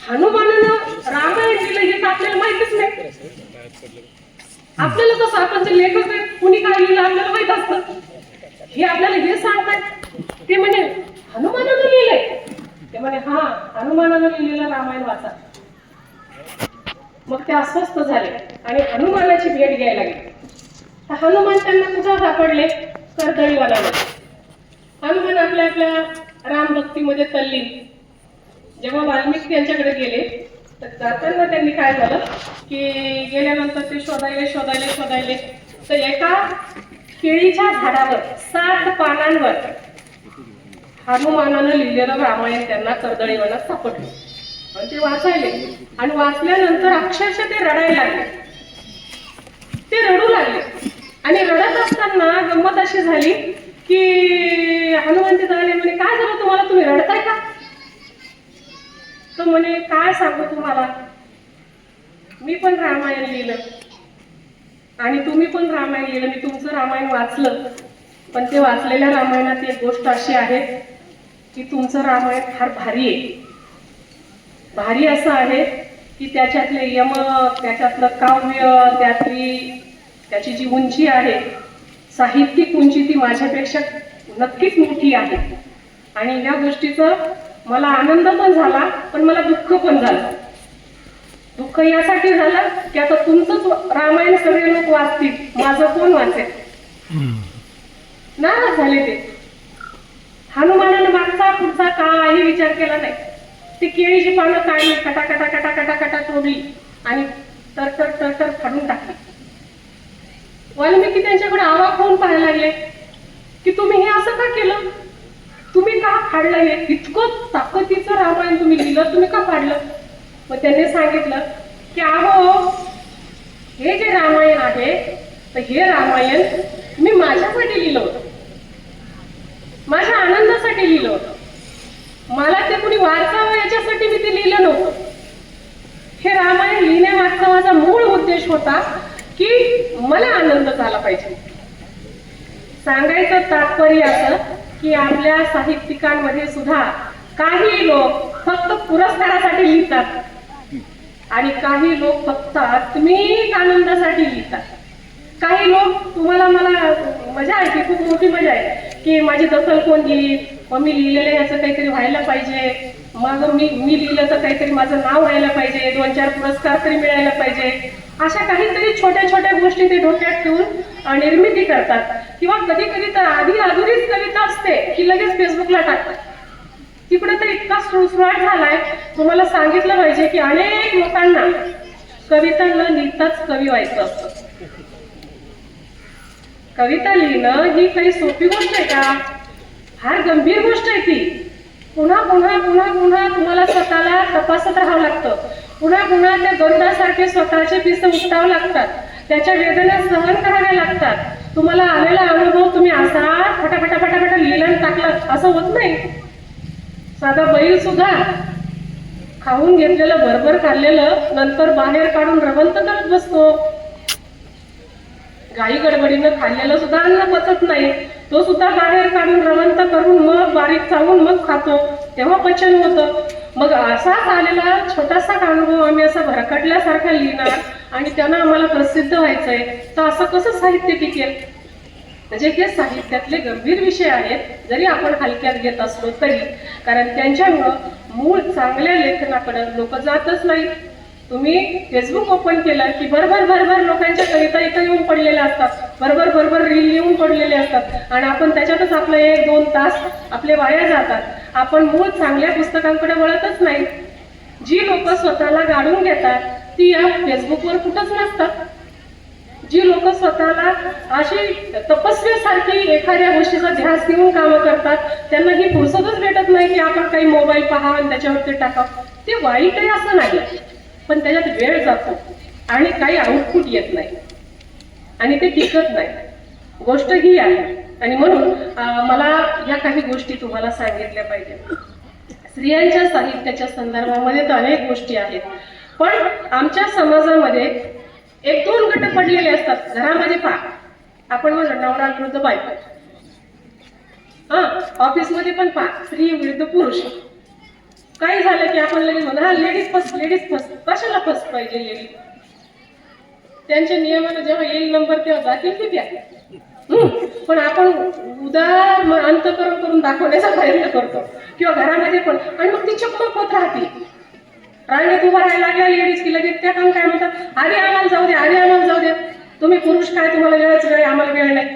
हनुमानानं रामायण लिहिलं हे तर आपल्याला माहितीच नाही. आपल्याला कसं, आपण जे लेखक आहे कुणी काय लिहिलं आपल्याला माहित असतं, हे आपल्याला हे सांगतात. ते म्हणे हनुमानानं लिहिलंय, ते म्हणे हा हनुमानानं लिहिलेलं रामायण वाचा. मग ते अस्वस्थ झाले आणि हनुमानाची भेट घ्यायला गेले. हनुमान त्यांना कुठं सापडले, कर्दळी वनामध्ये. हनुमान आपल्या रामभक्तीमध्ये तल्लीन. जेव्हा वाल्मिक त्यांच्याकडे गेले तर जाताना त्यांनी काय झालं की गेल्यानंतर ते शोधायले तर एका केळीच्या झाडावर 7 पानांवर हनुमानानं लिहिलेलं रामायण त्यांना कर्दळी वनात सापडलं. आणि ते वाचायले आणि वाचल्यानंतर अक्षरशः ते रडायला लागले, ते रडू लागले. आणि रडत असताना गंमत अशी झाली की हनुमान तिथं आले, म्हणे काय झालं तुम्हाला, तुम्ही रडताय का. तो म्हणे काय सांगू तुम्हाला, मी पण रामायण लिहिलं आणि तुम्ही पण रामायण लिहिलं, मी तुमचं रामायण वाचलं, पण ते वाचलेल्या रामायणात एक गोष्ट अशी आहे की तुमचं रामायण फार भारी आहे. भारी असं आहे की त्याच्यातले यम, त्याच्यातलं काव्य, त्याची जी उंची आहे, साहित्यिक उंची, ती माझ्यापेक्षा नक्कीच मोठी आहे. आणि या गोष्टीचं मला आनंद पण झाला, पण मला दुःख पण झालं. दुःख यासाठी झालं की आता तुमचंच रामायण सगळे लोक वाचतील, माझं कोण वाचेल? नाराज झाले ते. हनुमानानं मागचा पुढचा काही विचार केला नाही. ती केळीची पानं काढली, कटा कटा कटा कटा कटा तोडली आणि तरतर तरतर फाडून टाकली. वाल्मिकी त्यांच्याकडे आवाक होऊन पाहायला लागले की तुम्ही हे असं का केलं? तुम्ही का फाडलं? हे इतकं ताकदीचं रामायण तुम्ही लिहिलं, तुम्ही का फाडलं? मग त्यांनी सांगितलं की अहो, हे जे रामायण आहे, तर हे रामायण मी माझ्यासाठी लिहिलं होतं, माझ्या आनंदासाठी लिहिलं होतं. मला ते कुणी वाचावं याच्यासाठी मी ते लिहिलं नव्हतं. हे रामायण लिहिण्यामागचा माझा मूळ उद्देश होता की मला आनंद झाला पाहिजे. सांगायचं तात्पर्य असं की आपल्या साहित्यिकांमध्ये सुद्धा काही लोक फक्त पुरस्कारासाठी लिहितात आणि काही लोक फक्त आत्मिक आनंदासाठी लिहितात. काही लोक, तुम्हाला मला मजा आहे की खूप मोठी मजा आहे की माझी दखल कोण घेईल, मग मी लिहिलेलं ह्याचं काहीतरी व्हायला पाहिजे, मग मी लिहिलं तर काहीतरी माझं नाव व्हायला पाहिजे, 2-4 पुरस्कार तरी मिळायला पाहिजे. अशा काहीतरी छोट्या छोट्या गोष्टी ते डोक्यात ठेवून निर्मिती करतात. किंवा कधी कधी तर आधी अधुरीच कविता असते की लगेच फेसबुकला टाकतात. तिकडे तर इतका सुळसुळाट झालाय, तुम्हाला सांगितलं पाहिजे की अनेक लोकांना कविता न लिहिताच कवी व्हायचं असतं. कविता लिहिणं ही काही सोपी गोष्ट आहे का? फार गंभीर गोष्ट आहे ती. पुन्हा पुन्हा पुन्हा पुन्हा तुम्हाला स्वतःला तपासत राहावं लागतं. पुन्हा पुन्हा त्या गरुडासारखे स्वतःचे पिसे उठटावं लागतात, त्याच्या वेदना सहन कराव्या लागतात. तुम्हाला आलेला अनुभव तुम्ही असा फटाफटा फटाफटा लिहिलं टाकलं असं होत नाही. साधा बैल सुद्धा खाऊन घेतलेलं, भरभर खाल्लेलं नंतर बाहेर काढून रवंत करत बसतो. गाई गडबडीनं खाल्लेलं सुद्धा अन्न पचत नाही, तो सुद्धा बाहेर काढून रवंत करून मग बारीक चावून मग खातो, तेव्हा पचन होतं. मग असाच आलेला छोटासा अनुभव आम्ही असा भरकटल्यासारखा लिहिणार आणि त्यांना आम्हाला प्रसिद्ध व्हायचंय, तर असं कसं साहित्य टिकेल? म्हणजे हे साहित्यातले गंभीर विषय आहेत, जरी आपण हलक्यात घेत असलो तरी, कारण त्यांच्यामुळं मूळ चांगल्या लेखनाकडे लोक जातच नाही. तुम्ही फेसबुक ओपन केलं की भरभर भरभर लोकांच्या कविता इथं येऊन पडलेल्या असतात, भरभर भरभर रील येऊन पडलेले असतात आणि आपण त्याच्यातच आपलं 1-2 तास आपले वाया जातात. आपण मूळ चांगल्या पुस्तकांकडे वळतच नाही. जी लोक स्वतःला गाडून घेतात ती या फेसबुकवर कुठंच नसतात. जी लोक स्वतःला अशी तपस्वीसारखी एखाद्या गोष्टीचा ध्यास देऊन कामं करतात, त्यांना ही फुरसतच भेटत नाही की आपण काही मोबाईल पहा आणि त्याच्यावरती टाका. ते वाईट आहे असं नाही, पण त्याच्यात वेळ जातो आणि काही आउटपुट येत नाही आणि ते टिकत नाही. गोष्ट ही आहे. आणि म्हणून मला या काही गोष्टी तुम्हाला सांगितल्या पाहिजे. स्त्रियांच्या साहित्याच्या संदर्भामध्ये तर अनेक गोष्टी आहेत, पण आमच्या समाजामध्ये 1-2 गट पडलेले असतात. घरामध्ये पहा, आपण म्हणतो नवरा विरुद्ध बायको, ऑफिसमध्ये पण पहा, स्त्री विरुद्ध पुरुष. काही झालं की आपण लगेच म्हणतो हा लेडीज फर्स्ट, लेडीज फर्स्ट. कशाला फर्स्ट पाहिजे लेडीज? त्यांच्या नियमानं जेव्हा येईल नंबर तेव्हा जातील की त्या. पण आपण उदार अंतकरण करून दाखवण्याचा प्रयत्न करतो किंवा घरामध्ये पण, आणि मग ती चकमक होत राहते. रांगेत उभा राहायला लागल्या लेडीज की लगेच त्या काम काय म्हणतात, आधी आम्हाला जाऊ दे, आधी आम्हाला जाऊ दे, तुम्ही पुरुष काय तुम्हाला वेळच वेळ, आम्हाला वेळ नाही.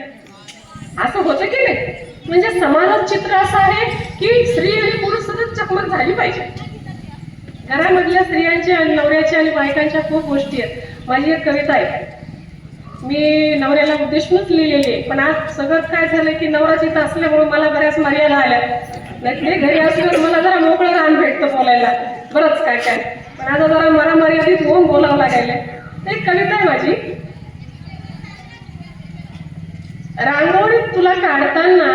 असं होतं की नाही? म्हणजे समाजात चित्र असं आहे की स्त्री आणि पुरुष सतत चकमक झाली पाहिजे. घरामधल्या स्त्रियांच्या आणि नवऱ्याच्या आणि बायकांच्या खूप गोष्टी आहेत. माझी एक कविता आहे, मी नवऱ्याला उद्देशूनच लिहिलेली आहे, पण आज सगळं काय झालं की नवरा तिथं असल्यामुळे मला बऱ्याच मर्यादा आल्या. नाही ते घरी असल्यावर मला जरा मोकळं रान भेटतं बोलायला, बरंच काय काय, पण आता जरा मला मर्यादित होऊन बोलावं लागायला. एक कविता आहे माझी. रांगोळीत तुला काढताना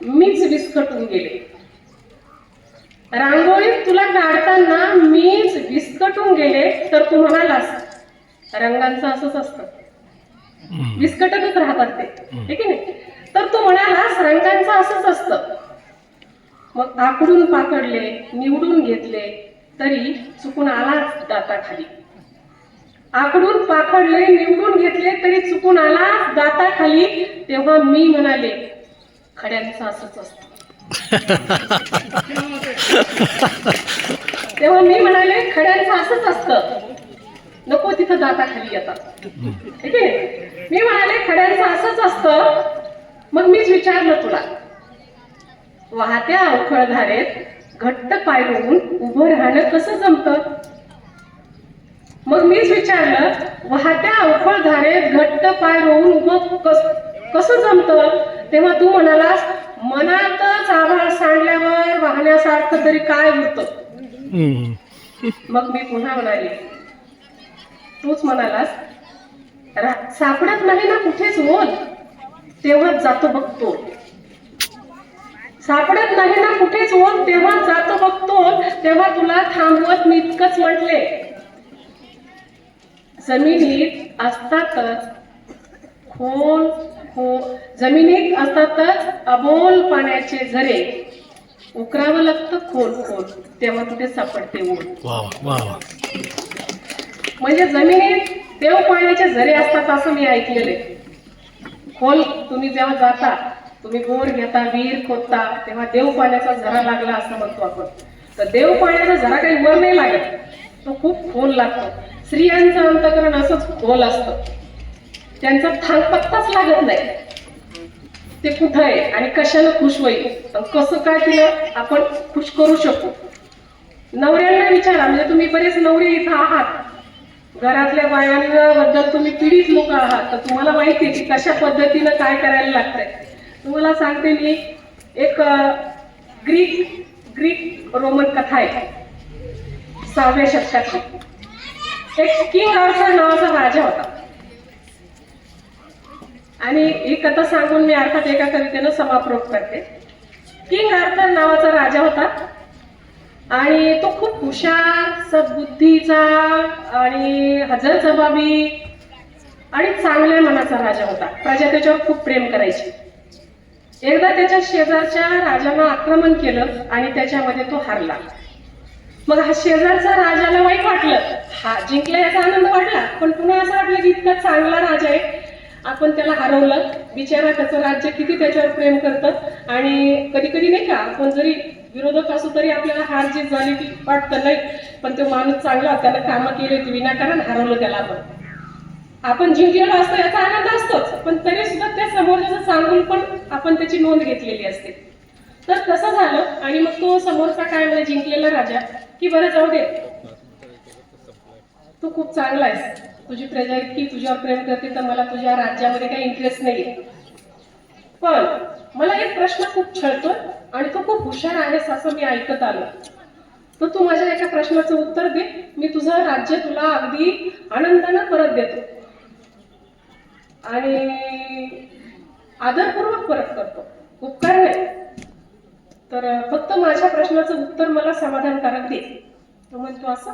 मीच विस्कटून गेले, रांगोळीत तुला काढताना मीच विस्कटून गेले, तर तू म्हणालास रंगांचं असंच असतं, विस्कटतच राहतात ते, ठीक आहे नाही? तर तू म्हणालास रंगांचं असंच असतं. मग आकडून पाकडले, निवडून घेतले, तरी चुकून आलाच दाताखाली. आकडून पाखडले निवडून घेतले तरी चुकून आला दाताखाली. तेव्हा मी म्हणाले खड्यांचं असंच असतं. तेव्हा मी म्हणाले खड्यांचं असंच असतं, नको तिथं दाताखाली येतात. ठीक आहे, मी म्हणाले खड्यांचं असंच असतं. मग मीच विचारलं तुला, वाहत्या अवखळ धारेत घट्ट पाय रोवून उभं राहणं कसं जमतं? मग मीच विचारलं, वाहत्या अवखळ धारेत घट्ट पाय रोवून उभं कसं जमतं? तेव्हा तू म्हणालास, मनातच आभाळ सांडल्यावर वाहण्यासारखं तरी काय होतं? मग मी पुन्हा म्हणाले, तूच म्हणालास, सापडत नाही ना कुठेच ओल, तेव्हाच जातो बघतो. सापडत नाही ना कुठेच ओल, तेव्हाच जातो बघतो. तेव्हा तुला थांबवत मी इतकंच म्हटले, जमिनीत असतातच जमिनीत असतातच अबोल पाण्याचे झरे, उकरावं लागतं खोल खोल, तेव्हा कुठे सापडते ओल. म्हणजे जमिनीत देव पाण्याचे झरे असतात असं मी ऐकलेले. खोल तुम्ही जेव्हा जाता, तुम्ही बोर घेता, विहीर खोदता, तेव्हा देव पाण्याचा झरा लागला असं म्हणतो आपण. तर देव पाण्याचा झरा काही वर नाही लागत, तो खूप खोल लागतो. स्त्रियांचं अंतःकरण असंच खोल असतं, त्यांचा थांग पत्ताच लागत नाही. ते कुठं आहे आणि कशाला खुश होईल, कसं काय तिला आपण खुश करू शकू. नवऱ्यांना विचारा, म्हणजे तुम्ही बरेच नवरे इथं आहात, घरातल्या बायांबद्दल तुम्ही पीडित लोक आहात, तर तुम्हाला माहिती आहे की कशा पद्धतीनं काय करायला लागतंय. तुम्हाला सांगते मी, एक ग्रीक रोमन कथा आहे 6व्या शतकातली. एक किंग आर्थर नावाचा राजा होता, आणि ही कथा सांगून मी अर्थात एका कवितेनं समाप्त करते. किंग आर्थर नावाचा राजा होता, आणि तो खूप हुशार, सद्बुद्धीचा आणि हजरजबाबी आणि चांगल्या मनाचा राजा होता. प्रजा त्याच्यावर खूप प्रेम करायची. एकदा त्याच्या शेजारच्या राजानं आक्रमण केलं आणि त्याच्यामध्ये तो हारला. मग हा शेजारचा राजाला वाईट वाटलं, हा जिंकला याचा आनंद वाटला, पण पुन्हा असं वाटलं की इतका चांगला राजा आहे, आपण त्याला हरवलं. बिचारा त्याचं राज्य किती त्याच्यावर प्रेम करतं. आणि कधी कधी नाही का, आपण जरी विरोधक असू तरी आपल्याला हार जीत झाली की वाटतं नाही, पण तो माणूस चांगला, त्याला कामं केली होती, विनाकारण हरवलं त्याला. आपण जिंकलेलो असतो याचा आनंद असतोच, पण तरी सुद्धा त्या समोरच्याचं चांगलं पण आपण त्याची नोंद घेतलेली असते. तर तसं झालं, आणि मग तो समोरचा काय म्हणजे जिंकलेला राजा की बरं जाऊ दे, तू खूप चांगला आहेस, तुझी प्रजा इतकी तुझ्यावर प्रेम करते, तर मला तुझ्या राज्यामध्ये काही इंटरेस्ट नाहीये, पण मला एक प्रश्न खूप छळतो आणि तू खूप हुशार आहेस असं मी ऐकत आलो, तर तू माझ्या एका प्रश्नाचं उत्तर दे, मी तुझं राज्य तुला अगदी आनंदानं परत देतो आणि आदरपूर्वक परत करतो, उपकार नाही, तर फक्त माझ्या प्रश्नाचं उत्तर मला समाधानकारक दे. तो म्हणतो, असं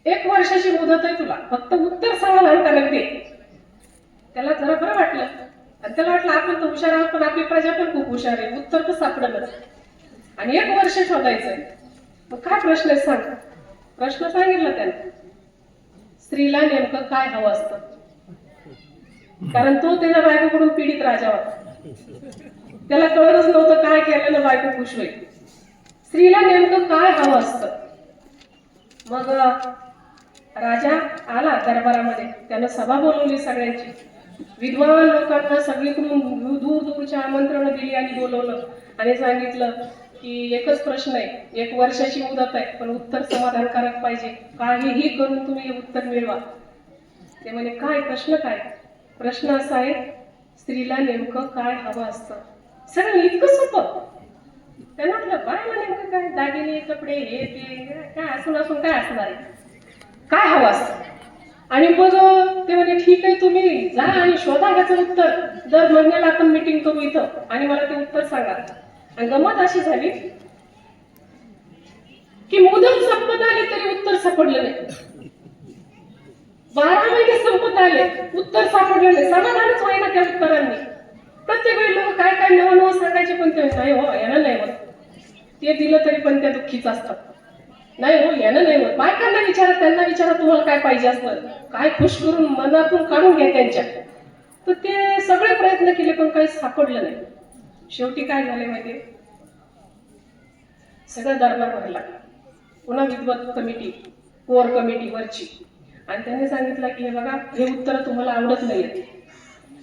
1 वर्षाची मुदत आहे तुला, फक्त उत्तर समाधानकारक दे. त्याला जरा बरं वाटलं, आणि त्याला वाटलं आपण तर हुशार आहोत, पण आपली प्रजा पण खूप हुशार आहे, उत्तर तर सापडलं आणि 1 वर्ष शोधायचंय. मग काय प्रश्न आहे सांग. प्रश्न सांगितला त्याने, स्त्रीला नेमकं काय हवं असतं, कारण तो त्याच्या बायकोकडून पीडित राजा होता. त्याला कळतच नव्हतं काय केल्यानं बायको खुश होईल. स्त्रीला नेमकं काय हवं असतं. मग राजा आला दरबारामध्ये, त्यानं सभा बोलवली सगळ्यांची, विद्वान लोकांना सगळीकडून दूर दूरच्या आमंत्रण दिली आणि बोलवलं आणि सांगितलं की एकच प्रश्न आहे, 1 वर्षाची मुदत आहे, पण उत्तर समाधानकारक पाहिजे, काहीही करून तुम्ही हे उत्तर मिळवा. ते म्हणे, काय प्रश्न काय? प्रश्न असा आहे, स्त्रीला नेमकं काय हवं असतं. सगळं इतकं सोपं. त्यांना म्हटलं, बायला नेमकं काय, दागिने कपडे हे ते काय असून काय असणार आहे, काय हवं असतं. आणि मग ते म्हणजे ठीक आहे, तुम्ही जा आणि शोधा त्याचं उत्तर, दर महिन्याला आपण मीटिंग करू इथं आणि मला ते उत्तर सांगा. आणि गमत अशी झाली की मुदत संपत आली तरी उत्तर सापडलं नाही. 12 महिने संपत आले, उत्तर सापडलं नाही. समाधानच होईना त्या उत्तरांनी. प्रत्येक वेळी लोक काय काय नवं नवं सांगायचे, पण ते नाही हो, याला नाही होत. ते दिलं तरी पण त्या दुःखीच असतात. नाही हो, यानं नाही होत. बायकांना विचारा, त्यांना विचारा तुम्हाला काय पाहिजे असतं, काय खुश करून मनातून काढून घ्या त्यांच्या. तर ते सगळे प्रयत्न केले पण काही सापडलं नाही. शेवटी काय झाले माहिती, सगळं दरबार भरला, पुन्हा विद्वत कमिटी, कोर कमिटी वरची, आणि त्यांनी सांगितलं की हे बघा, हे उत्तर तुम्हाला आवडत नाही,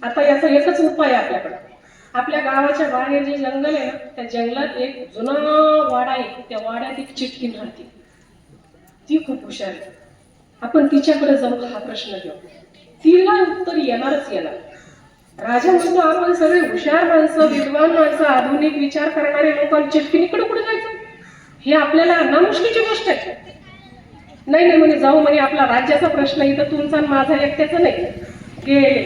आता याचा एकच उपाय आहे आपल्याकडे. आपल्या गावाच्या बाहेर जे जंगल आहे ना, त्या जंगलात एक जुना वाडा आहे, त्या वाड्यात एक चिटकीण राहते, ती खूप हुशार आहे. आपण तिच्याकडे जाऊन हा प्रश्न घेऊ, तिला उत्तर येणारच येणार. राजा म्हणतो आपण सगळे हुशार माणसं, विद्वान माणसं, आधुनिक विचार करणारे लोक चिटकिनीकडे कुठे जायचं, हे आपल्याला नामुष्कीची गोष्ट आहे. नाही नाही म्हणे, जाऊ म्हणे, आपला राज्याचा प्रश्न इथं तुमचा आणि माझा एकट्याचा नाही. गेले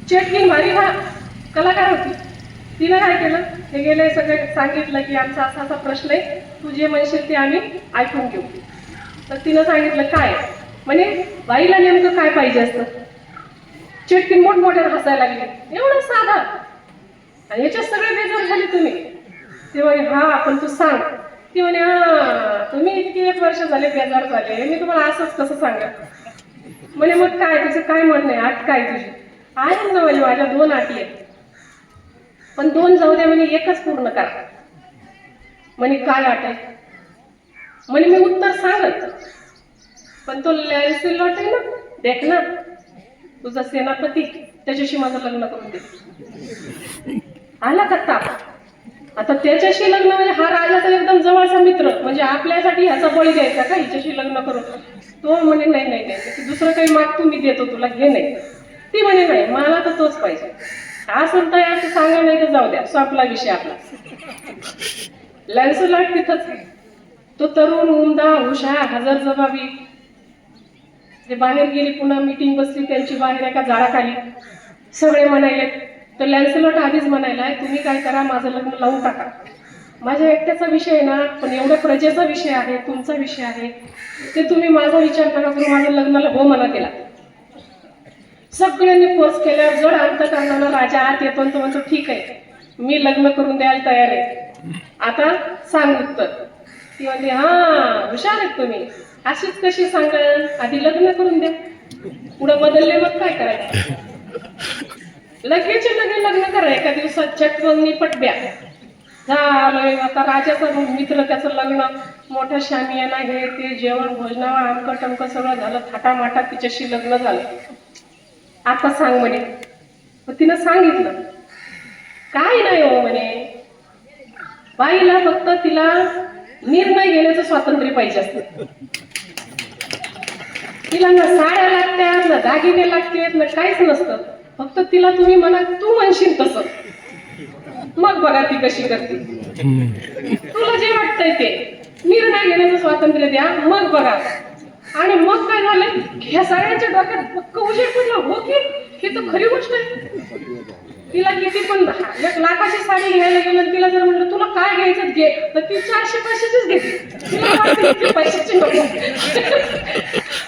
चिटकीन भारी हा कलाकार होती, तिने काय केलं, हे गेले सगळे सांगितलं की आमचा असा असा प्रश्न आहे, तू जे म्हणशील ते आम्ही ऐकून घेऊ. तर तिनं सांगितलं काय म्हणे, बाईला नेमकं काय पाहिजे असतं. चिटकीन मोठमोठ्या हसायला लागले, एवढं साधा, आणि याच्यात सगळे बेजार झाले तुम्ही. ते म्हणे हा, पण तू सांग. ती म्हणे हा, तुम्ही इतकी 1 वर्ष झाले बेजार झाले, मी तुम्हाला असंच कसं सांगा. म्हणे मग काय तुझं काय म्हणणं आहे, अट काय तुझी. आहे ना म्हणजे माझ्या 2 अटी आहेत, पण 2 जाऊ द्या म्हणे, एकच पूर्ण करा. म्हणे काय अट आहे. म्हणे मी उत्तर सांगत, पण तो लॅन्सिलॉट आहे ना, देख ना तुझा सेनापती, त्याच्याशी माझं लग्न करून दे. आला का ताप. आता त्याच्याशी लग्न म्हणजे हा राजाचा एकदम जवळचा मित्र, म्हणजे आपल्यासाठी ह्याचा बळी द्यायचा का हिच्याशी लग्न करून. तो म्हणे नाही नाही नाही, दुसरं काही मागतो मी देतो तुला, घे नाही. ती म्हणे नाही, मला तर तोच पाहिजे. असं तयार तर सांगा, नाही तर जाऊ द्या, संपला विषय आपला. लॅन्सलॉट तिथंच, तो तरुण उमदा हुशार हजर जबाबी, ते बाहेर गेली, पुन्हा मीटिंग बसली त्यांची बाहेर एका झाडाखाली. सगळे म्हणाले, तर लॅन्सलॉट आधीच म्हणायला, तुम्ही काय करा, माझं लग्न लावून टाका. माझ्या एकट्याचा विषय आहे ना, पण एवढ्या प्रजेचा विषय आहे, तुमचा विषय आहे, ते तुम्ही माझा विचार करा करून माझ्या लग्नाला हो म्हणा केला. सगळ्यांनी फोर्स केल्यावर जड अंतकरणानं राजा आत येतो, तो म्हणतो ठीक आहे, मी लग्न करून द्यायला तयार आहे, आता सांग उत्तर. ती म्हणते हा, हुशार आहेत तुम्ही, अशीच कशी सांगाल, आधी लग्न करून द्या, पुढं बदलले मग काय करायचं. लगेच लगे लग्न करा, एका दिवसात चटवंगणी पटब्या झालंय. आता राजाचा मित्र, त्याचं लग्न, मोठ्या शामियाना, हे ते जेवण भोजनावर आमकं टमकं सगळं झालं, थाटामाटात तिच्याशी लग्न झालं. आता सांग म्हणे. तिनं सांगितलं, काय नाही हो म्हणे, बाईला फक्त तिला निर्णय घेण्याचं स्वातंत्र्य पाहिजे असतं. तिला ना साड्या लागतात, ना दागिने लागतात, ना काहीच नसतं. फक्त तिला तुम्ही म्हणा, तू म्हणशील तसं, मग बघा ती कशी करते. तुला जे वाटतंय ते निर्णय घेण्याचं स्वातंत्र्य द्या, मग बघा. आणि मग काय झालं, ह्या सगळ्यांच्या डोक्यात पक्क उजेड पडला, हो की हे तर खरी गोष्ट आहे. तिला किती पण 1 लाखाची साडी घ्यायला गेलं, तिला जर म्हटलं तुला काय घ्यायचं घे, तर ती 400-500चीच घेते. तिला वाटतं की पैशाची नको.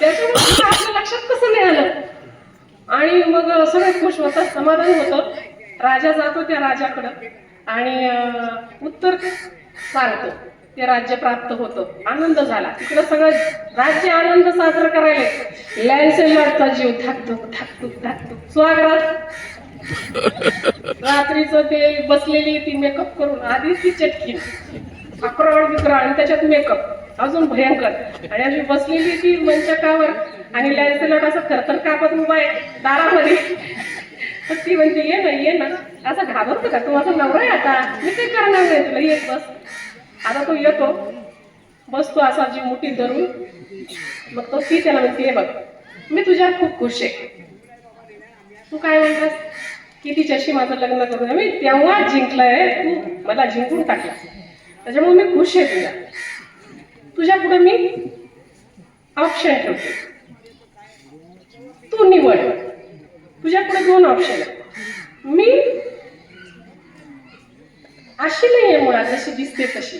त्याच्यामुळे आपल्या लक्षात कसं नाही आलं. आणि मग सगळे खुश होतात, समाधान होतं. राजा जातो त्या राजाकडं आणि उत्तर सांगतो, ते राज्य प्राप्त होतं. आनंद झाला, तिकडं सगळं राज्य आनंद साजरा करायला. लॅन्सलॉटचा जीव धाकधूक धाकधूक धाकधूक स्वागत. रात्रीचं ते बसलेली ती मेकअप करून, आधीच ती चटकी अकराळ बिकराळ आणि त्याच्यात मेकअप अजून भयंकर, आणि अशी बसलेली ती मंचकावर, आणि लॅन्सलॉट असं थरथर कापत उभा आहे दारामध्ये. तर ती म्हणते ये ना ये ना, असं घाबरतो का, तू माझा नवरा आहे, आता मी काही करणार नाही तुला, येत बस. आता तो येतो, बसतो असा जीव मुठीत धरून. मग तो ती त्याला म्हणते, बघ मी तुझ्यावर खूप खुश आहे, तू काय म्हणतास की तिच्याशी माझं लग्न करून, मी तेव्हा जिंकलंय, तू मला जिंकून टाकला, त्याच्यामुळे मी खुश आहे. तुझ्या पुढे मी ऑप्शन ठेवते, तू निवड. तुझ्या पुढे 2 ऑप्शन आहेत. मी अशी नाहीये मुळात, जशी दिसते तशी.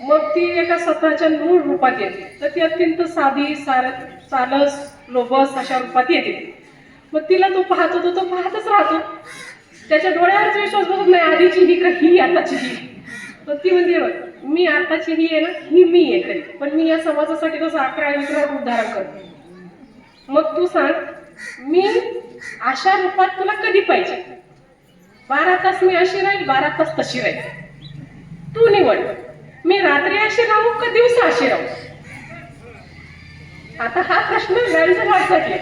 मग ती एका स्वतःच्या मूळ रूपात येते, तर ती अत्यंत साधी सालस लोभस अशा रूपात येते. मग तिला तो पाहतो, तो पाहतच राहतो, त्याच्या डोळ्यावरच विश्वास बसत नाही, आधीची ही का ही आताची ही. तर ती म्हणते बघ, मी आताची ही आहे ना, ही मी आहे खरी, पण मी या समाजासाठी कसं 11-11 रूप धारण करते. मग तू सांग, मी अशा रूपात तुला कधी पाहिजे? 12 तास मी अशी राहील, 12 तास तशी राहील, तू निवड. मी रात्री अशी राहू का दिवसा अशी राहू? आता हा प्रश्न व्यायचा वाटतले.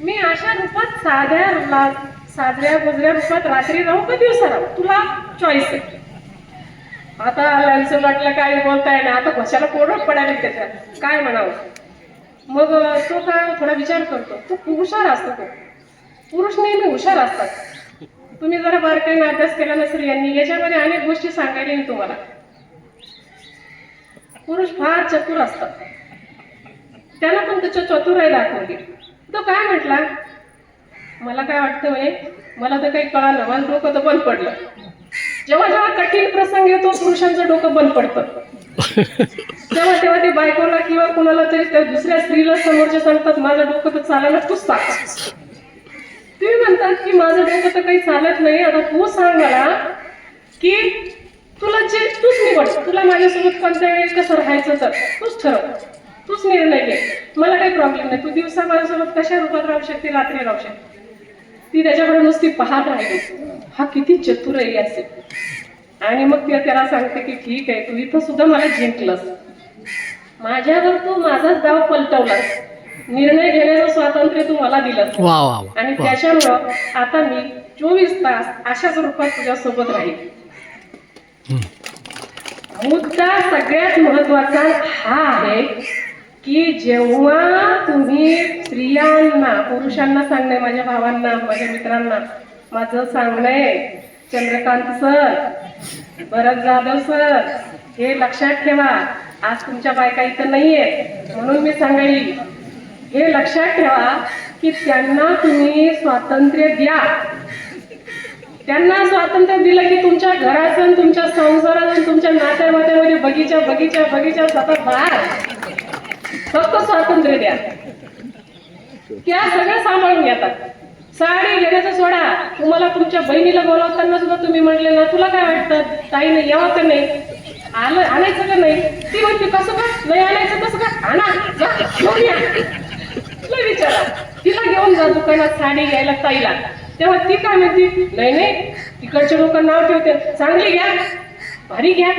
मी अशा रूपात साध्या गुजऱ्या रूपात रात्री राहू का दिवसा राहू? तुला चॉईस आहे. आता व्यायचं वाटलं काय बोलताय ना, आता कशाला कोरड पडायला त्याच्यात काय म्हणावं. मग तो काय थोडा विचार करतो. तो हुशार असतो. तो पुरुष नेहमी हुशार असतात. तुम्ही जरा बारकाईने अभ्यास केला नसेल यांनी, याच्यामध्ये अनेक गोष्टी सांगायला मी तुम्हाला. पुरुष फार चतुर असतात. त्याला पण त्याच्या चतुराई दाखवली. तो काय म्हटला, मला काय वाटतं म्हणे, मला तर काही कळालं, माझं डोकं तर बंद पडलं. जेव्हा जेव्हा कठीण प्रसंग येतो पुरुषांचं डोकं बंद पडतं. तेव्हा ते बायकोला किंवा कुणाला तरी त्या दुसऱ्या स्त्रीला समोरचे सांगतात, माझं डोकं तर चालायला तूच सांग. तुम्ही म्हणतात की माझं डोकं तर काही चालत नाही, आता तू सांग मला की तुला जे तूच निवड, तुला माझ्यासोबत कोणत्या वेळेस कसं राहायचं तर तूच ठरव, तूच निर्णय घे, मला काही प्रॉब्लेम नाही. तू दिवसा माझ्यासोबत कशा रूपात राहू शकते, रात्री राहू शकते. ती त्याच्याकडे नुसती पाहत राहिली, हा किती चतुर आहे असेल. आणि मग ती त्याला सांगते की ठीक आहे, तू इथं सुद्धा मला जिंकलंस, माझ्यावर तू माझाच डाव पलटवलास, निर्णय घेण्याचं स्वातंत्र्य तू मला दिलंस. आणि त्याच्यामुळं आता मी 24 तास अशाच रूपात तुझ्यासोबत राहील. मुद्दा सगळ्यात महत्वाचा हा आहे की जेव्हा तुम्ही स्त्रियांना, पुरुषांना सांगणे, माझ्या भावांना, माझ्या मित्रांना माझं सांगणंय, चंद्रकांत सर, भरत जाधव सर, हे लक्षात ठेवा. आज तुमच्या बायका इथं नाहीये म्हणून मी सांगेल, हे लक्षात ठेवा की त्यांना तुम्ही स्वातंत्र्य द्या. त्यांना स्वातंत्र्य दिलं की तुमच्या घराचं, तुमच्या संसाराचं, तुमच्या नात्यामध्ये बगीचा बगीचा बगीचा सतत बाहेर, फक्त स्वातंत्र्य द्या. त्या सगळं सांभाळून घेतात. साडी घेण्याचं सोडा, तुम्हाला तुमच्या बहिणीला बोलावताना सुद्धा तुम्ही म्हटले ना, तुला काय वाटतं ताईने यावं का नाही, आणायचं का नाही, ती म्हणते कसं का नाही आणायचं, कसं का आणा, जा घेऊन या. तुला विचारा, तिला घेऊन जा दुकानात साडी घ्यायला ताईला, तेव्हा ती काय म्हणते, नाही नाही तिकडचे लोक नाव ठेवते, चांगली घ्या, भारी घ्या.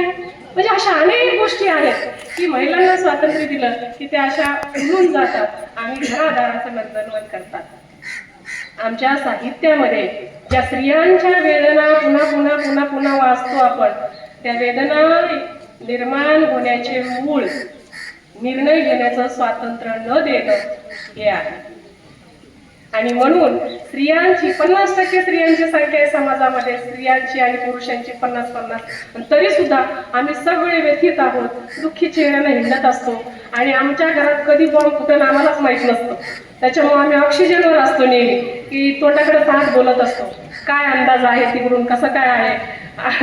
म्हणजे अशा अनेक गोष्टी आहेत की महिलांना स्वातंत्र्य दिलं की त्या अशा उडून जातात आणि घरादाराचं नंदनवन करतात. आमच्या साहित्यामध्ये ज्या स्त्रियांच्या वेदना पुन्हा पुन्हा पुन्हा पुन्हा वाचतो आपण, त्या वेदना निर्माण होण्याचे मूळ निर्णय घेण्याचं स्वातंत्र्य न देणं हे आहे. आणि म्हणून स्त्रियांची 50% स्त्रियांची संख्या आहे समाजामध्ये, स्त्रियांची आणि पुरुषांची 50-50. तरी सुद्धा आम्ही सगळे व्यथित आहोत, दुःखी चेहऱ्याने हिंडत असतो आणि आमच्या घरात कधी बॉम्ब फुटेल आम्हालाच माहित नसतं. त्याच्यामुळे आम्ही ऑक्सिजनवर असतो नेहमी, की तोंडाकडे पाहत बोलत असतो. काय अंदाज आहे तिकडून, कसं काय आहे,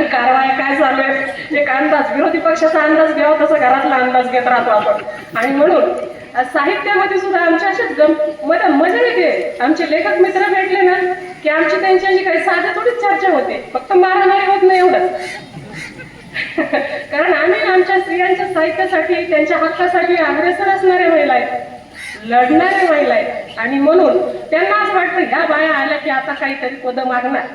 कारवाया काय चालू आहे, एक अंदाज, विरोधी पक्षाचा अंदाज घ्यावा तसा घरातला अंदाज घेत राहतो आपण. आणि म्हणून साहित्यामध्ये सुद्धा आमच्या अशाच मजा येते. आमचे लेखक मित्र भेटले ना की आमची त्यांच्याशी काही साध्या थोडीच चर्चा होते, फक्त मारामारी होत नाही एवढंच. कारण आम्ही आमच्या स्त्रियांच्या साहित्यासाठी, त्यांच्या हक्कासाठी अग्रेसर असणाऱ्या महिला आहेत, लढणाऱ्या महिला आहेत. आणि म्हणून त्यांना असं वाटतं ह्या बाया आल्या की आता काहीतरी पद मागणार.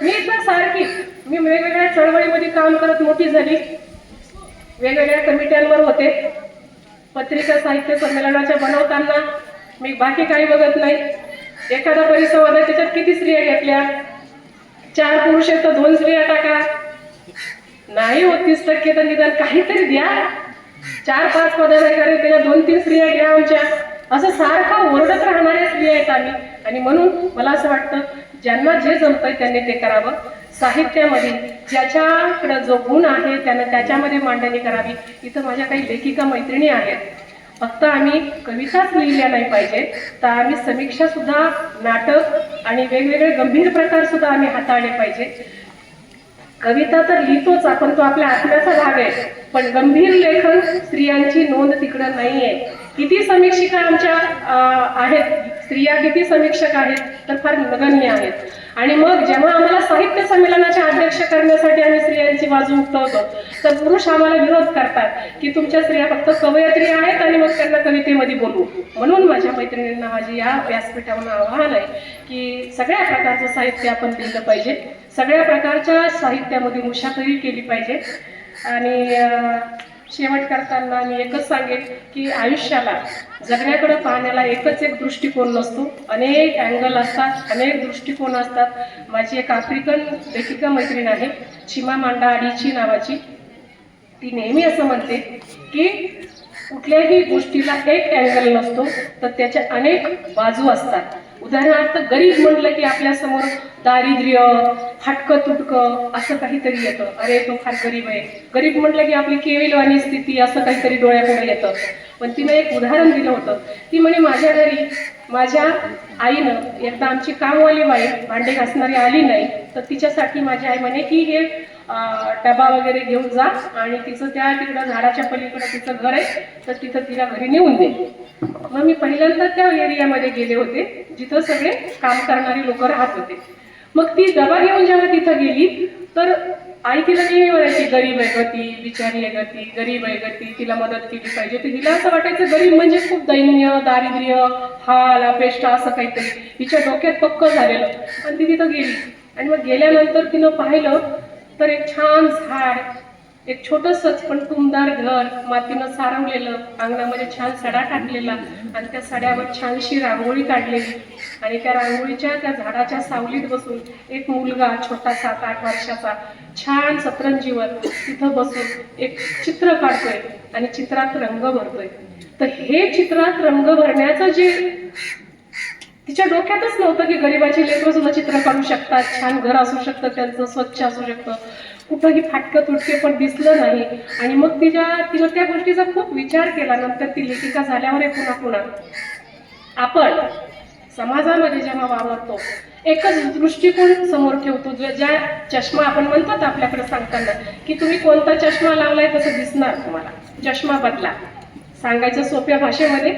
मी तर सारखी, मी वेगवेगळ्या चळवळीमध्ये काम करत मोठी झाली, वेगवेगळ्या कमिट्यांवर होते. पत्रिका साहित्य संमेलनाच्या बनवताना मी बाकी काही बघत नाही. एखादा परिसंवाद आहे त्याच्यात किती स्त्रिया घेतल्या, 4 पुरुष आहेत तर 2 स्त्रिया टाका, नाही होत 30% तर निदान काहीतरी द्या. 4-5 पदाधिकारी त्याच्या 2-3 स्त्रिया घ्या आमच्या, असं सारखं ओरडत राहणाऱ्या स्त्रिया आहेत आम्ही. आणि म्हणून मला असं वाटतं ज्यांना जे जमतंय त्यांनी ते करावं. साहित्यामध्ये ज्याच्याकडे जो गुण आहे त्यानं त्याच्यामध्ये मांडणी करावी. इथं माझ्या काही लेखिका मैत्रिणी आहेत, फक्त आम्ही कविताच लिहिल्या नाही पाहिजे, तर आम्ही समीक्षा सुद्धा, नाटक आणि वेगवेगळे गंभीर प्रकार सुद्धा आम्ही हाताळले पाहिजे. कविता तर लिहितोच आपण, तो आपल्या आत्म्याचा भाग आहे, पण गंभीर लेखन स्त्रियांची नोंद तिकडं नाहीये. किती समीक्षिका आमच्या आहेत, स्त्रिया किती समीक्षक आहेत तर फार नगण्य आहेत. आणि मग जेव्हा आम्हाला साहित्य संमेलनाचे अध्यक्ष करण्यासाठी आम्ही स्त्रियांची बाजू उठवतो तर पुरुष आम्हाला विरोध करतात की तुमच्या स्त्रिया फक्त कवयित्री आहेत आणि मग त्यांना कवितेमध्ये बोलू. म्हणून माझ्या मैत्रिणींना माझी या व्यासपीठावर आव्हान आहे की सगळ्या प्रकारचं साहित्य आपण लिहिलं पाहिजे, सगळ्या प्रकारच्या साहित्यामध्ये मुशाफरी केली पाहिजे. आणि शेवट करताना मी एकच सांगेन की आयुष्याला जगण्याकडे पाहण्याला एकच एक दृष्टिकोन नसतो, अनेक अँगल असतात, अनेक दृष्टिकोन असतात. माझी एक आफ्रिकन लेखिका मैत्रीण आहे चिमामांडा अडिची नावाची, ती नेहमी असं म्हणते की कुठल्याही गोष्टीला एक अँगल नसतो तर त्याच्या अनेक बाजू असतात. उदाहरणार्थ गरीब म्हटलं की आपल्या समोर दारिद्र्य, फाटकं तुटकं असं काहीतरी येतं, अरे तो फार गरीब आहे. गरीब म्हटलं की आपली केविलवाणी स्थिती असं काहीतरी डोळ्यापुढे येतं. पण तिनं एक उदाहरण दिलं होतं. ती म्हणे माझ्या घरी माझ्या आईनं एकदा आमची कामवाली बाई भांडे घासणारी आली नाही तर तिच्यासाठी माझी आई म्हणे की हे डबा वगैरे घेऊन जा आणि तिचं त्या तिकडं झाडाच्या पलीकडं तिचं घर आहे तर तिथं तिला घरी नेऊन दे. मग मी पहिल्यांदा त्या एरियामध्ये गेले होते जिथं सगळे काम करणारी लोक राहत होते. मग ती डबा घेऊन जेव्हा तिथं गेली तर आई तिला नेहमी म्हणायची गरीब आहे गती, बिचारी आहे गती, गरीब आहे गती, तिला मदत केली पाहिजे. तर हिला असं वाटायचं गरीब म्हणजे खूप दैन्य, दारिद्र्य, हाल, अपेष्टा असं काहीतरी हिच्या डोक्यात पक्क झालेलं. पण ती तिथं गेली आणि मग गेल्यानंतर तिनं पाहिलं तर एक छान झाड, एक छोटंसंच पण टुमदार घर, मातीनं सारवलेलं, अंगणामध्ये छान सडा टाकलेला आणि त्या सड्यावर छानशी रांगोळी काढलेली आणि त्या रांगोळीच्या त्या झाडाच्या सावलीत बसून एक मुलगा छोटा 7-8 वर्षाचा छान सतरंजीवर तिथं बसून एक चित्र काढतोय आणि चित्रात रंग भरतोय. तर हे चित्रात रंग भरण्याचं जे तिच्या डोक्यातच नव्हतं की गरिबाची लेकरं सुद्धा चित्र काढू शकतात, छान घर असू शकतं त्यांचं, स्वच्छ असू शकतं, कुठंही फाटकं तुटके पण दिसलं नाही. आणि मग तिनं त्या गोष्टीचा खूप विचार केला. नंतर ती लेखिका झाल्यावर पुन्हा आपण समाजामध्ये जेव्हा वावरतो एकच दृष्टिकोन समोर ठेवतो. ज्या चष्मा आपण म्हणतात आपल्याकडे सांगताना की तुम्ही कोणता चष्मा लावलाय तसं दिसणार तुम्हाला, चष्मा बदला. सांगायचं सोप्या भाषेमध्ये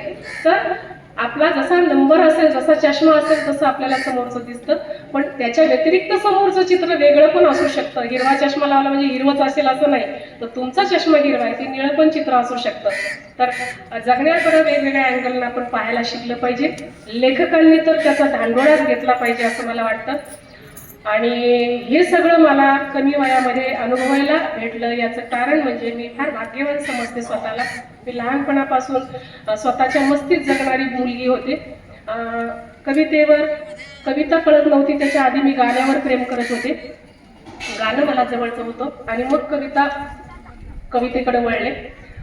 तर आपला जसा नंबर असेल, जसा चष्मा असेल तसं आपल्याला समोरचं दिसतं. पण त्याच्या व्यतिरिक्त समोरचं चित्र वेगळं पण असू शकतं. हिरवा चष्मा लावला म्हणजे हिरवच असेल असं नाही, तर तुमचा चष्मा हिरवा आहे ते निळं पण चित्र असू शकतं. तर जगण्याकडे वेगवेगळ्या अँगलनं आपण पाहायला शिकलं पाहिजे. लेखकांनी तर त्याचा धांडोळाच घेतला पाहिजे असं मला वाटतं. आणि हे सगळं मला कमी वयामध्ये अनुभवायला भेटलं. याचं कारण म्हणजे मी फार भाग्यवान समजते स्वतःला. मी लहानपणापासून स्वतःच्या मस्तीत जगणारी मुलगी होते. कविता कळत नव्हती त्याच्या आधी मी गाण्यावर प्रेम करत होते. गाणं मला जवळचं होतं आणि मग कवितेकडे वळले.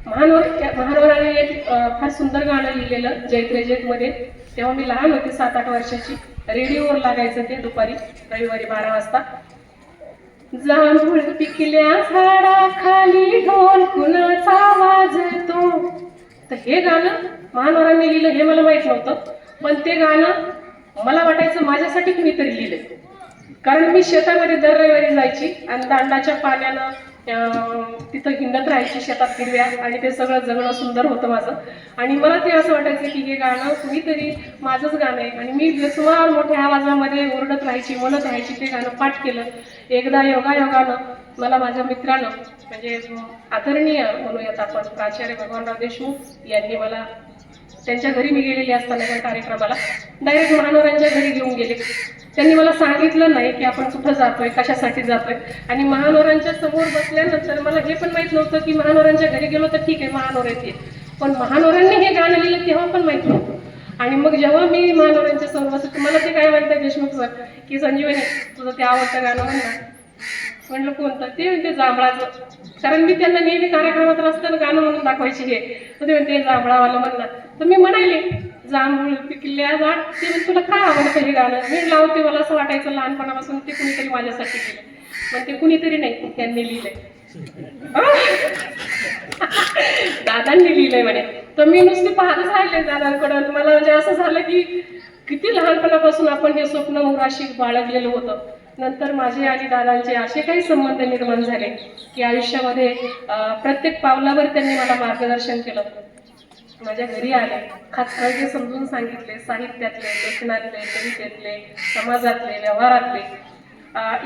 महानवराने एक फार सुंदर गाणं लिहिलेलं जैत्रेजेतमध्ये. तेव्हा मी लहान होते, 7-8 वर्षाची. रेडिओवर लागायचं ते दुपारी रविवारी 12 वाजता. जांभूळ पिकल्या झाडाखाली ढोल कुणाचा वाजतो. तर हे गाणं महानवरांनी लिहिलं हे मला माहित नव्हतं. पण ते गाणं मला वाटायचं माझ्यासाठी कुणीतरी लिहिलंय. कारण मी शेतामध्ये दर रविवारी जायची आणि दांडाच्या पाण्यानं तिथं हिंडत राहायची शेतात हिरव्या, आणि ते सगळं जगणं सुंदर होतं माझं. आणि मला ते असं वाटायचं की हे गाणं कुणीतरी माझंच गाणं आहे. आणि मी बेसुमार मोठ्या आवाजामध्ये ओरडत राहायची, म्हणत राहायची. ते गाणं पाठ केलं. एकदा योगायोगानं मला माझ्या मित्रानं, म्हणजे आदरणीय म्हणूयात आपण, प्राचार्य भगवानराव देशमुख यांनी मला त्यांच्या घरी मी गेलेली असताना त्या कार्यक्रमाला डायरेक्ट महानवरांच्या घरी घेऊन गेले. त्यांनी मला सांगितलं नाही की आपण कुठं जातोय, कशासाठी जातोय. आणि महानवरांच्या समोर बसल्यानंतर मला हे पण माहित नव्हतं की महानवरांच्या घरी गेलो तर ठीक आहे महानवर येते, पण महानवरांनी हे गाणं लिहिलं तेव्हा पण माहित नव्हतं. आणि मग जेव्हा मी महानवरांच्या समोर बसले मला ते काय म्हणतात देशमुख सर की संजीवनी तुझं ते आवडतं गाणं म्हणणार. म्हणलं कोणतं? ते म्हणते जांभळाचं. कारण मी त्यांना नेहमी कार्यक्रमात असताना गाणं म्हणून दाखवायची हे. तर ते म्हणते जांभळावालं म्हणणार. तर मी म्हणाले जांभूळ पिकल्या झाड. ते म्हणजे तुला काय आवडतं हे गाणं? मी लावते. मला असं वाटायचं लहानपणापासून ते कुणीतरी माझ्यासाठी लिहिलं. पण ते कुणीतरी नाही, त्यांनी लिहिलंय. दादांनी लिहिलंय म्हणे. तर मी नुसती पाहतच राहिले दादांकडं. मला म्हणजे असं झालं की किती लहानपणापासून आपण हे स्वप्न मुराशी बाळगलेलं होतं. नंतर माझे आणि दादांचे असे काही संबंध निर्माण झाले की आयुष्यामध्ये प्रत्येक पावलावर त्यांनी मला मार्गदर्शन केलं. माझ्या घरी आले, खाचखळगे समजून सांगितले, साहित्यातले, लेखनातले, कवितेतले, समाजातले, व्यवहारातले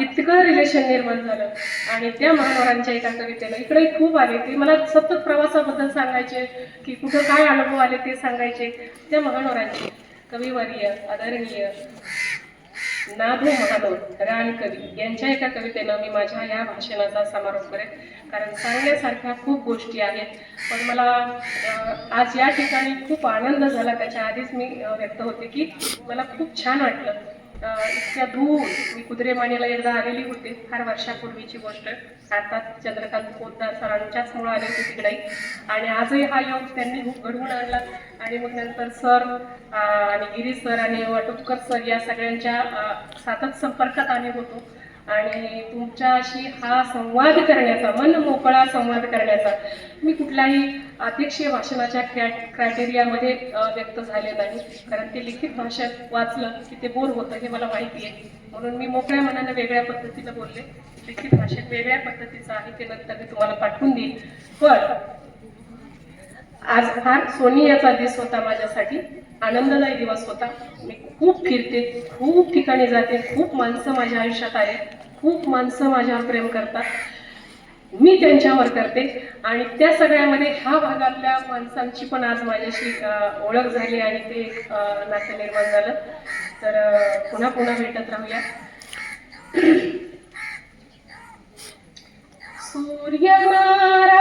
इतकं रिलेशन निर्माण झालं. आणि त्या महानवरांच्या एका कवितेला इकडे खूप आले, ते मला सतत प्रवासाबद्दल सांगायचे, की कुठं काय अनुभव आले ते सांगायचे. त्या महानवरांचे कविवर्य आदरणीय नाधो महानोर रानकवी यांच्या एका कवितेनं मी माझ्या या भाषणाचा समारोप करेन, कारण सांगण्यासारख्या खूप गोष्टी आहेत. पण मला आज या ठिकाणी खूप आनंद झाला. त्याच्या आधीच मी व्यक्त होते की मला खूप छान वाटलं. इतक्या दूर मी कुद्रेमानेला एकदा आलेली होते, फार वर्षापूर्वीची गोष्ट. आता चंद्रकांत पोतदार सरांच्याच मुळे आले होते तिकडे, आणि आजही हा योग त्यांनी घडवून आणला. आणि मग नंतर सर आणि गिरीश सर आणि वाटुपकर सर या सगळ्यांच्या सातत संपर्कात आम्ही होतो. आणि तुमच्याशी हा संवाद करण्याचा, मन मोकळा संवाद करण्याचा, मी कुठल्याही अध्यक्षीय भाषणाच्या क्रायटेरियामध्ये व्यक्त झाले नाही, कारण ते लिखित भाषेत वाचलं की ते बोर होतं हे मला माहिती आहे. म्हणून मी मोकळ्या मनाने वेगळ्या पद्धतीनं बोलले. लिखित भाषेत वेगळ्या पद्धतीचं आहे, ते नंतर मी तुम्हाला पाठवून देईन. पण आज फार सोनियाचा दिवस होता, माझ्यासाठी आनंददायी दिवस होता. मी खूप फिरते, खूप ठिकाणी जाते, खूप माणसं माझ्या आयुष्यात आहेत, खूप माणसं माझ्यावर प्रेम करतात, मी त्यांच्यावर करते. आणि त्या सगळ्यामध्ये ह्या भागातल्या माणसांची पण आज माझ्याशी ओळख झाली आणि ते नातं निर्माण झालं. तर पुन्हा पुन्हा भेटत राहूया. सूर्यनारायण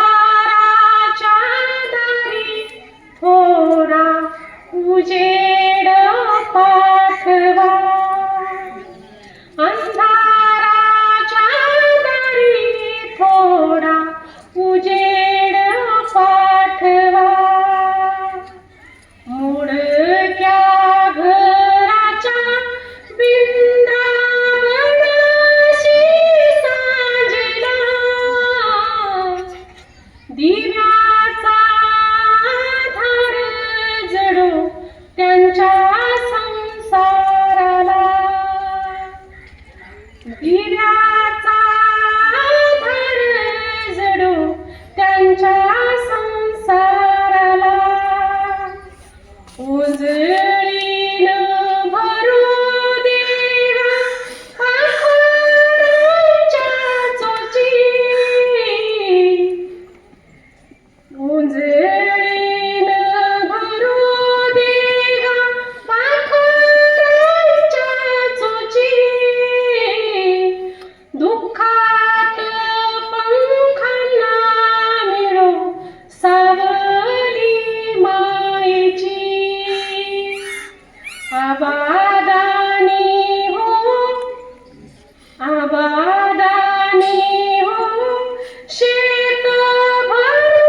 अंधाराच्या दारी थोडा उजेड पाठवा, अंधाराच्या दारी थोडा उजेड पाठवा, मुडक्या घराच्या बिंदावनाशी सांजेला दिव्याचा धार जडो त्यांच्या संसाराला, दिव्याचा धार जडो त्यांच्या संसाराला, उजळीन भरू देवा खाखाराच्या चोची, उजळीन भरू देवा खाखाराच्या चोची, दुःखात पंखांना मिळो सावली मायेची, आबादानी हो, आबादानी हो, शेत भरू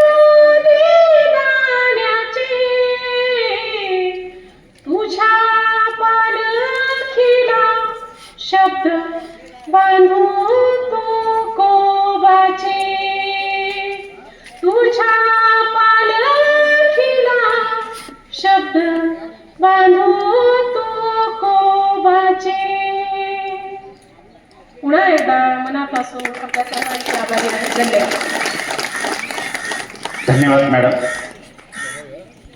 दे दाण्याचे, तुझ्या पालखीला शब्द बांधू तू कोबाचे, तुझ्या पालखीला शब्द बांधू तू कोबाचे. पुन्हा एकदा मनापासून आपल्या सर्वांचे आभारी आहे. धन्यवाद. धन्यवाद मॅडम.